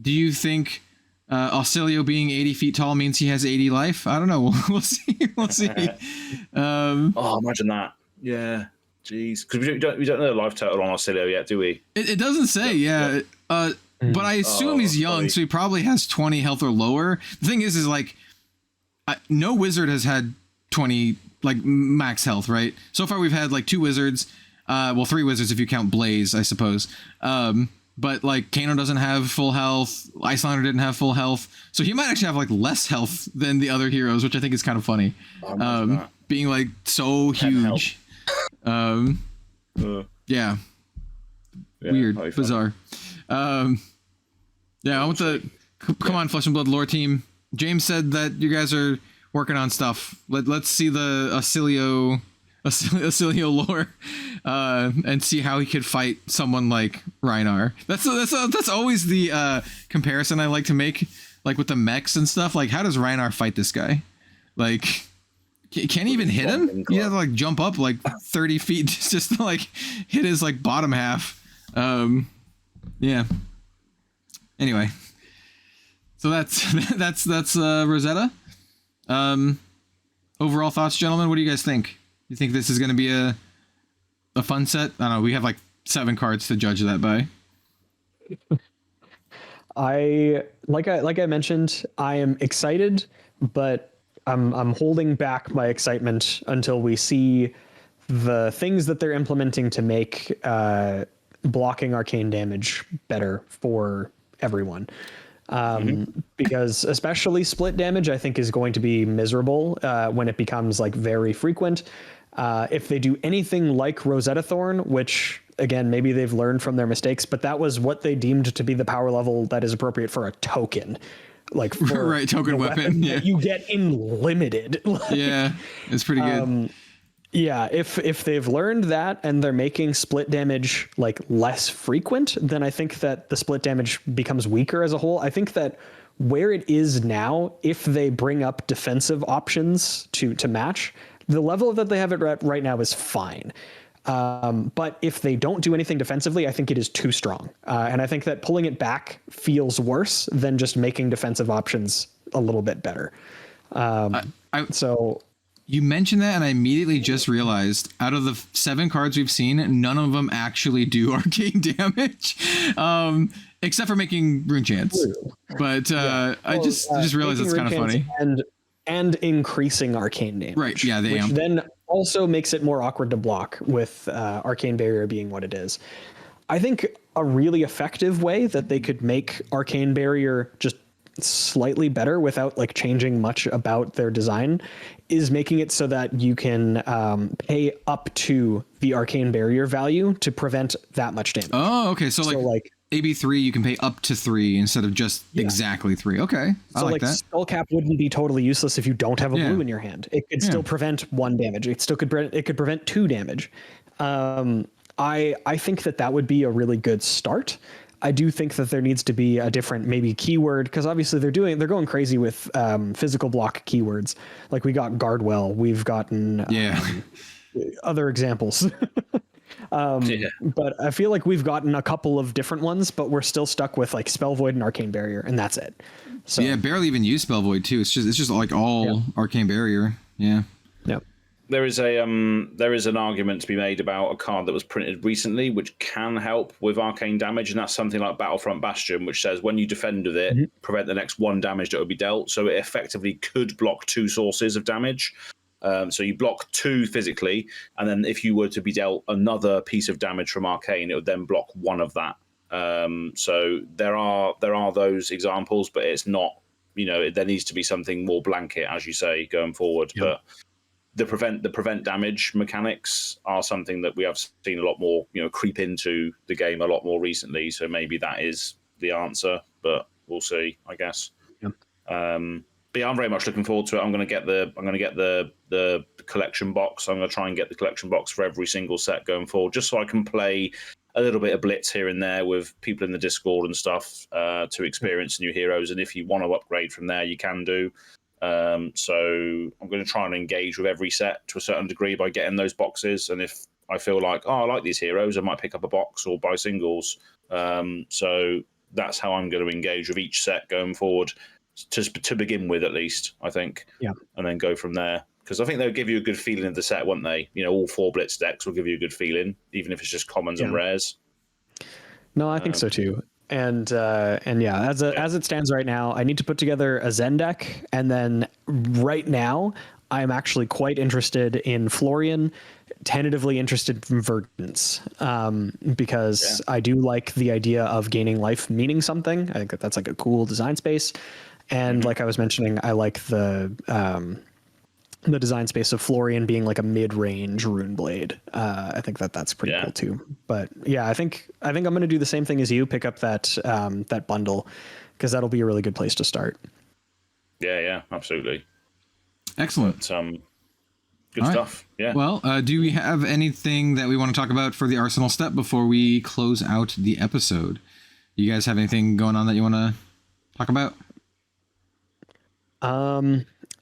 you think Ausilio being 80 feet tall means he has 80 life? I don't know. We'll see. Imagine that. Yeah. Jeez, because we don't know the life total on Ausilio yet, do we? It doesn't say, yeah. But I assume he's young, so he probably has 20 health or lower. The thing is like, no wizard has had 20 like max health, right? So far we've had like 2 wizards, 3 wizards if you count Blaze, I suppose. But like Kano doesn't have full health, Icelander didn't have full health, so he might actually have like less health than the other heroes, which I think is kind of funny. Being like so huge. Yeah, weird, bizarre. I want the come on, Flesh and Blood lore team. James said that you guys are working on stuff. Let's see the Ausilio lore, and see how he could fight someone like Rhinar. That's always the comparison I like to make, like with the mechs and stuff. Like, how does Rhinar fight this guy? Like, can't he even hit him? You have to like jump up like 30 feet just to like hit his like bottom half. Yeah. Anyway, so that's Rosetta. Overall thoughts, gentlemen. What do you guys think? You think this is going to be a fun set? I don't know. We have like 7 cards to judge that by. Like I mentioned, I am excited, but I'm holding back my excitement until we see the things that they're implementing to make blocking arcane damage better for everyone. Because especially split damage, I think, is going to be miserable when it becomes like very frequent. If they do anything like Rosetta Thorn, which again, maybe they've learned from their mistakes, but that was what they deemed to be the power level that is appropriate for a token. Like for right, token weapon, yeah. That you get in limited. Like, yeah, it's pretty good. Yeah, if they've learned that and they're making split damage like less frequent, then I think that the split damage becomes weaker as a whole. I think that where it is now, if they bring up defensive options to match, the level that they have it right now is fine. But if they don't do anything defensively, I think it is too strong. And I think that pulling it back feels worse than just making defensive options a little bit better. So you mentioned that, and I immediately just realized out of the 7 cards we've seen, none of them actually do arcane damage, except for making Rune Chance. But I just realized it's kind of funny. And increasing arcane damage. Right, yeah, which then also makes it more awkward to block with Arcane Barrier being what it is. I think a really effective way that they could make Arcane Barrier just slightly better without like changing much about their design is making it so that you can pay up to the Arcane Barrier value to prevent that much damage. Oh, okay. So like AB3, you can pay up to 3 instead of just exactly 3. Okay. I like that. Skull Cap wouldn't be totally useless if you don't have a blue in your hand. It could still prevent 1 damage. It could prevent 2 damage. I think that would be a really good start. I do think that there needs to be a different maybe keyword, because obviously they're going crazy with physical block keywords. Like we got Guardwell, we've gotten other examples. But I feel like we've gotten a couple of different ones, but we're still stuck with like Spell Void and Arcane Barrier, and that's it. So yeah, barely even use Spell Void too. It's just like all Arcane Barrier. Yeah. Yep. There is an argument to be made about a card that was printed recently, which can help with arcane damage, and that's something like Battlefront Bastion, which says when you defend with it, prevent the next 1 damage that would be dealt. So it effectively could block 2 sources of damage. So you block 2 physically, and then if you were to be dealt another piece of damage from arcane, it would then block 1 of that. So there are those examples, but it's not. There needs to be something more blanket, as you say, going forward. Yep. But the prevent damage mechanics are something that we have seen a lot more, creep into the game a lot more recently. So maybe that is the answer, but we'll see, I guess. Yep. But yeah, I'm very much looking forward to it. I'm going to get the collection box. I'm going to try and get the collection box for every single set going forward, just so I can play a little bit of Blitz here and there with people in the Discord and stuff to experience new heroes. And if you want to upgrade from there, you can do. So I'm going to try and engage with every set to a certain degree by getting those boxes. And if I feel like, I like these heroes, I might pick up a box or buy singles. So that's how I'm going to engage with each set going forward, to begin with, at least, I think. Yeah. And then go from there. Because I think they'll give you a good feeling of the set, won't they? All 4 Blitz decks will give you a good feeling, even if it's just commons and rares. No, I think so too. And yeah, as it stands right now, I need to put together a Zen deck, and then right now I'm actually quite interested in Florian, tentatively interested in Verdance, because I do like the idea of gaining life meaning something. I think that's like a cool design space, and like I was mentioning, I like the design space of Florian being like a mid-range rune blade. I think that's pretty cool too. But yeah, I think I'm going to do the same thing as you, pick up that bundle, because that'll be a really good place to start. Yeah, absolutely. Excellent. But, good stuff. Right. Yeah. Well, do we have anything that we want to talk about for the Arsenal step before we close out the episode? You guys have anything going on that you want to talk about?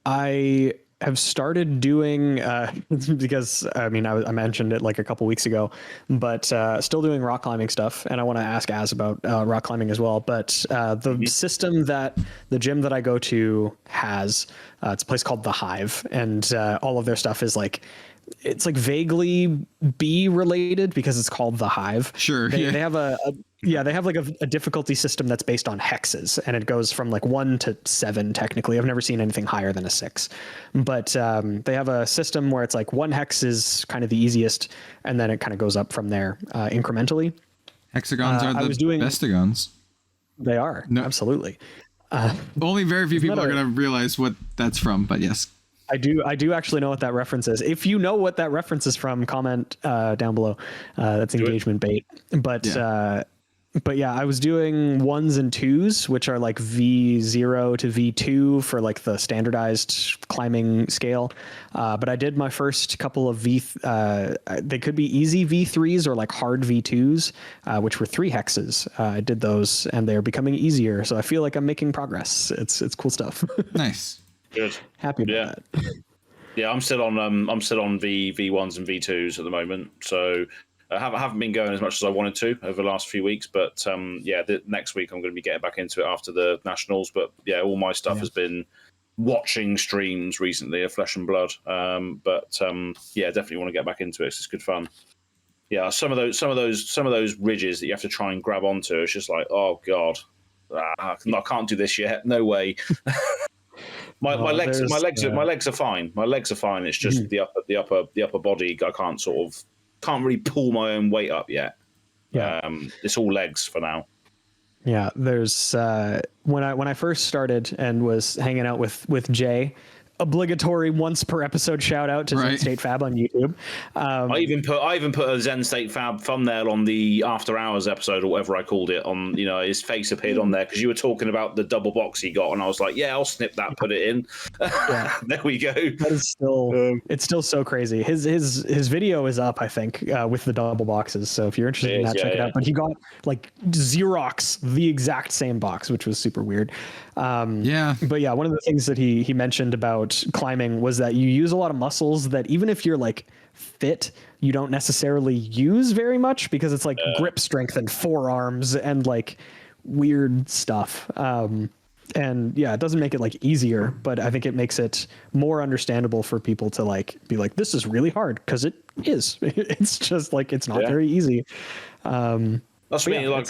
I have started doing, because I mentioned it like a couple weeks ago, but still doing rock climbing stuff. And I want to ask Az about rock climbing as well. But the system that the gym that I go to has, it's a place called The Hive, and all of their stuff is like, it's like vaguely bee related because it's called The Hive. Sure. They have they have like a difficulty system that's based on hexes, and it goes from like 1 to 7 technically. I've never seen anything higher than a 6, but they have a system where it's like 1 hex is kind of the easiest, and then it kind of goes up from there incrementally. Hexagons are the bestagons. They are. No. Absolutely. Only very few people are going to realize what that's from, but yes. I do actually know what that reference is. If you know what that reference is from, comment down below. That's engagement bait. But but yeah, I was doing 1s and 2s, which are like V0 to V2 for like the standardized climbing scale. But I did my first couple of they could be easy V3s or like hard V2s, which were 3 hexes. I did those and they're becoming easier. So I feel like I'm making progress. It's cool stuff. Nice. Good. Happy about that. Yeah, I'm still on V1s and V2s at the moment. So I haven't been going as much as I wanted to over the last few weeks, but next week I'm going to be getting back into it after the nationals. But yeah, all my stuff has been watching streams recently of Flesh and Blood. Definitely want to get back into it. It's good fun. Yeah, some of those ridges that you have to try and grab onto. It's just like, oh god, I can't do this yet. No way. My legs are fine. My legs are fine. It's just the upper body. I can't really pull my own weight up yet. Yeah. It's all legs for now. Yeah, there's when I first started and was hanging out with Jay, obligatory once per episode shout out to Zen State Fab on YouTube. I even put a Zen State Fab thumbnail on the After Hours episode or whatever I called it. On his face appeared on there because you were talking about the double box he got, and I was like, yeah, I'll snip that, put it in. Yeah. There we go. That is still it's still so crazy. His video is up, I think, with the double boxes. So if you're interested in that, check it out. But he got like Xerox the exact same box, which was super weird. But yeah, one of the things that he mentioned about climbing was that you use a lot of muscles that even if you're like fit, you don't necessarily use very much because it's like grip strength and forearms and like weird stuff. And yeah, it doesn't make it like easier, but I think it makes it more understandable for people to like be like, this is really hard, because it is. It's just like it's not very easy. That's me. Like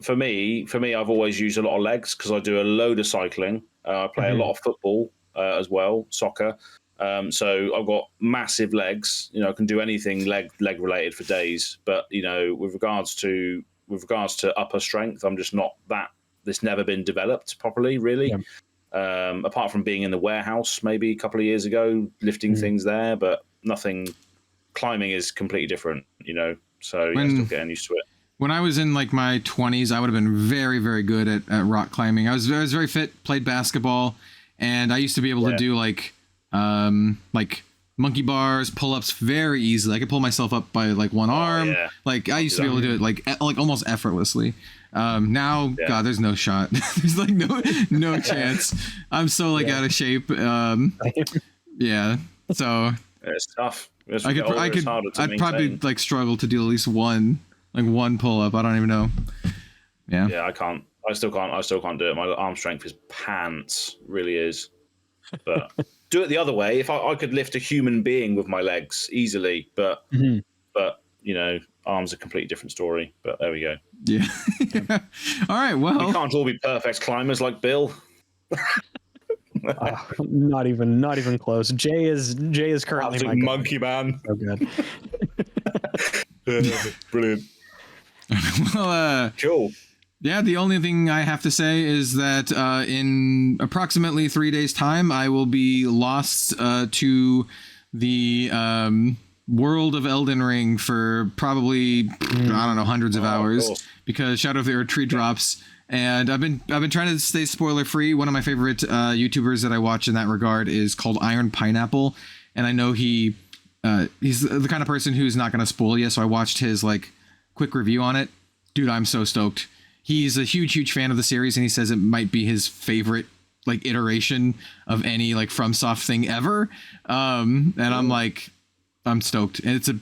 for me, I've always used a lot of legs because I do a load of cycling. I play a lot of football as well, soccer. So I've got massive legs. I can do anything leg related for days. But with regards to upper strength, I'm just not that. It's never been developed properly, really. Yeah. Apart from being in the warehouse maybe a couple of years ago, lifting things there, but nothing. Climbing is completely different, So still getting used to it. When I was in like my 20s, I would have been very, very good at rock climbing. I was very fit, played basketball, and I used to be able to do like monkey bars, pull-ups very easily. I could pull myself up by like one arm. Yeah. Like I used to be able to do it like almost effortlessly. Now, God, there's no shot. There's like no chance. I'm so like out of shape. Yeah. So it's tough. I'd probably like struggle to do at least one pull up. I don't even know. Yeah, I can't. I still can't do it. My arm strength is pants, really is. But do it the other way. If I could lift a human being with my legs easily, but arms are a completely different story. But there we go. Yeah. All right. Well, we can't all be perfect climbers like Bill. Not even close. Jay is currently my monkey man. So good. Brilliant. Well, cool. Yeah, the only thing I have to say is that in approximately 3 days' time, I will be lost to the world of Elden Ring for probably I don't know, hundreds of hours, because Shadow of the Earth Tree drops. And I've been trying to stay spoiler free. One of my favorite YouTubers that I watch in that regard is called Iron Pineapple, and I know he's the kind of person who's not going to spoil you. So I watched his like quick review on it. Dude, I'm so stoked. He's a huge fan of the series, and he says it might be his favorite like iteration of any like FromSoft thing ever. And I'm stoked. And it's a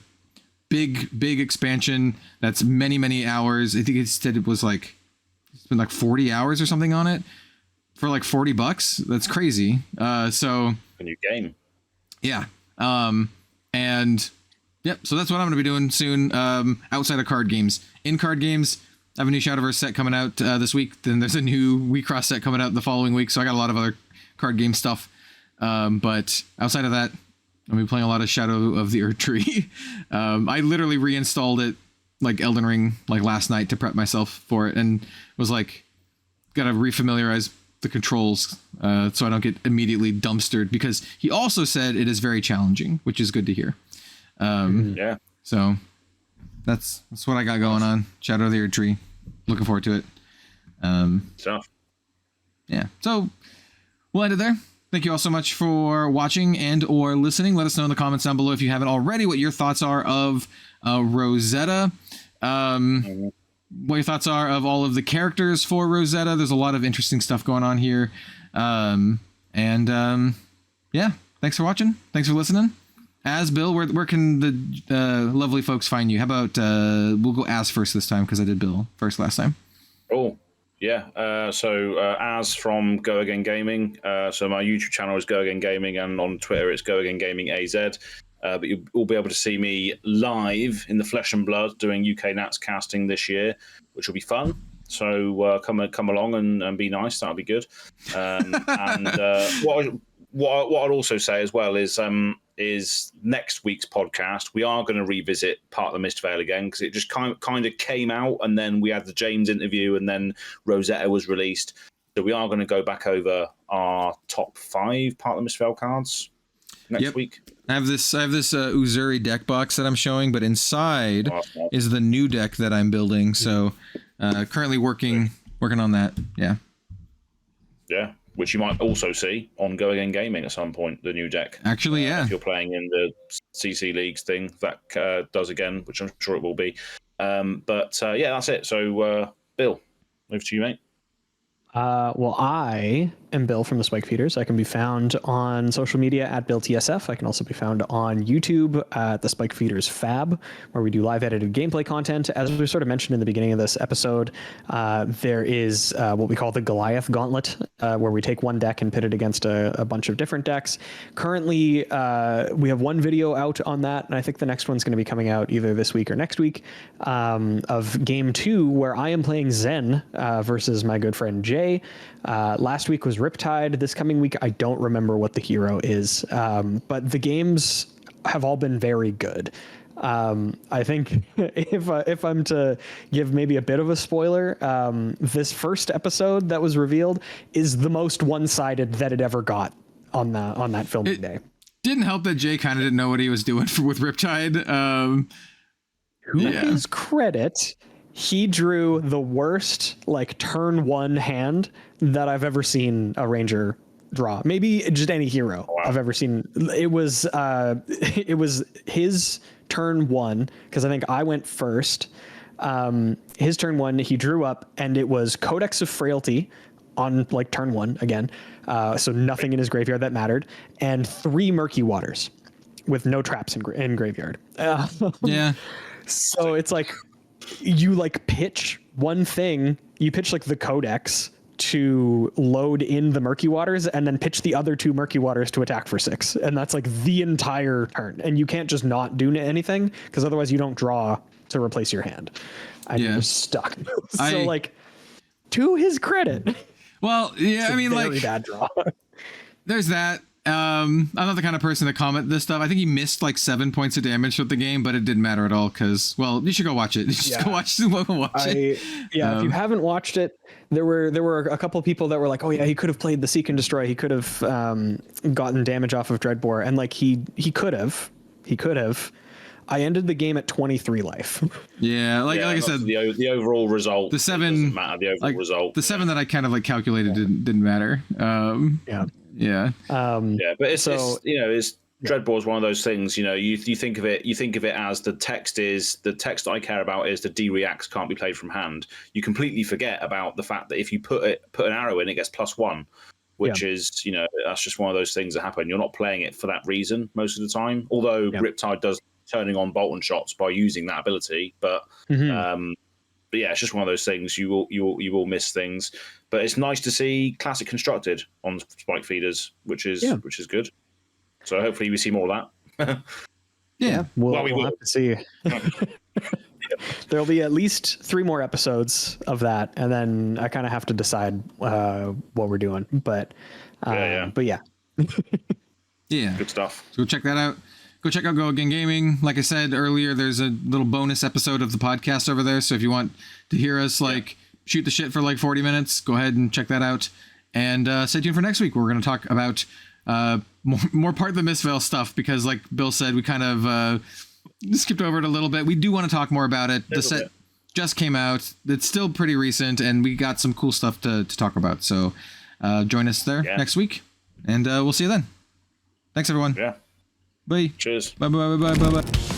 big expansion that's many hours. I think it said it was like. Spent like 40 hours or something on it for like $40. That's crazy. So a new game. Yeah. And yep. So that's what I'm going to be doing soon. Outside of card games, in card games, I have a new Shadowverse set coming out this week. Then there's a new WeCross set coming out the following week. So I got a lot of other card game stuff. But outside of that, I'll be playing a lot of Shadow of the Earth Tree. I literally reinstalled it like Elden Ring like last night to prep myself for it, and was like gotta refamiliarize the controls so I don't get immediately dumpstered, because he also said it is very challenging, which is good to hear. So that's what I got going on. Shadow of the Erd Tree. Looking forward to it. Stuff. Yeah. So we'll end it there. Thank you all so much for watching and or listening. Let us know in the comments down below if you haven't already what your thoughts are of Rosetta. What your thoughts are of all of the characters for Rosetta. There's a lot of interesting stuff going on here. Yeah, thanks for watching. Thanks for listening. As Bill, where can the lovely folks find you? How about we'll go As first this time because I did Bill first last time. Oh, yeah. So As from Go Again Gaming. So my YouTube channel is Go Again Gaming, and on Twitter it's Go Again Gaming AZ. But you'll be able to see me live in the flesh and blood doing UK Nats casting this year, which will be fun. So come along and be nice. That'll be good. And what I'd also say as well is next week's podcast we are going to revisit Part of the Mist Veil again, because it just kind of came out, and then we had the James interview, and then Rosetta was released. So we are going to go back over our top 5 Part of the Mist Veil cards next week. I have this Uzuri deck box that I'm showing, but inside is the new deck that I'm building. So currently working on that. Yeah, which you might also see on Go Again Gaming at some point, the new deck. Actually, yeah. If you're playing in the CC Leagues thing, that does again, which I'm sure it will be. But that's it. So, Bill, over to you, mate. Well, I am Bill from the Spike Feeders. I can be found on social media at BillTSF. I can also be found on YouTube at the Spike Feeders Fab, where we do live edited gameplay content. As we sort of mentioned in the beginning of this episode, there is what we call the Goliath Gauntlet, where we take one deck and pit it against a bunch of different decks. Currently, we have one video out on that, and I think the next one's going to be coming out either this week or next week, of Game 2, where I am playing Zen versus my good friend Jay. Last week was Riptide. This coming week, I don't remember what the hero is, but the games have all been very good. I think if I'm to give maybe a bit of a spoiler, this first episode that was revealed is the most one-sided that it ever got on that filming day. Didn't help that Jay kind of didn't know what he was doing with Riptide. To his credit, he drew the worst turn 1 hand that I've ever seen a Ranger draw. Maybe just any hero I've ever seen. It was his turn 1, because I think I went first. His turn 1, he drew up, and it was Codex of Frailty on turn 1 again. So nothing in his graveyard that mattered, and 3 Murky Waters with no traps in graveyard. Yeah. So it's you pitch one thing, you pitch the Codex to load in the Murky Waters, and then pitch the other 2 Murky Waters to attack for 6. And that's the entire turn. And you can't just not do anything, because otherwise you don't draw to replace your hand. And you're stuck. So to his credit. Well, yeah, very bad draw. There's that. I'm not the kind of person to comment this stuff. I think he missed 7 points of damage with the game, but it didn't matter at all, because, well, you should go watch it. Go watch it. Yeah, if you haven't watched it, there were a couple of people that were like, oh yeah, he could have played the Seek and Destroy. He could have gotten damage off of Dreadbore, and he could have. I ended the game at 23 life. Yeah, like I said, the overall result. The 7 doesn't matter. The overall result. The 7 that I kind of calculated didn't matter. Yeah. But it's Dreadbore is one of those things. You think of it as the text I care about is the D-reacts can't be played from hand. You completely forget about the fact that if you put an arrow in, it gets +1, which is that's just one of those things that happen. You're not playing it for that reason most of the time. Although Riptide does turning on Bolton shots by using that ability, but yeah, it's just one of those things. You will miss things, but it's nice to see Classic constructed on Spike Feeders, which is good. So hopefully we see more of that. Yeah, we'll have to see. There'll be at least 3 more episodes of that, and then I kind of have to decide what we're doing. But yeah. Good stuff. So check that out. Go check out Go Again Gaming. Like I said earlier, there's a little bonus episode of the podcast over there. So if you want to hear us shoot the shit for 40 minutes, go ahead and check that out. And stay tuned for next week. We're going to talk about more Part of the Mist Veil stuff, because like Bill said, we kind of skipped over it a little bit. We do want to talk more about it. The set just came out. It's still pretty recent, and we got some cool stuff to talk about. So join us there next week, and we'll see you then. Thanks, everyone. Yeah. Bye. Cheers. Bye.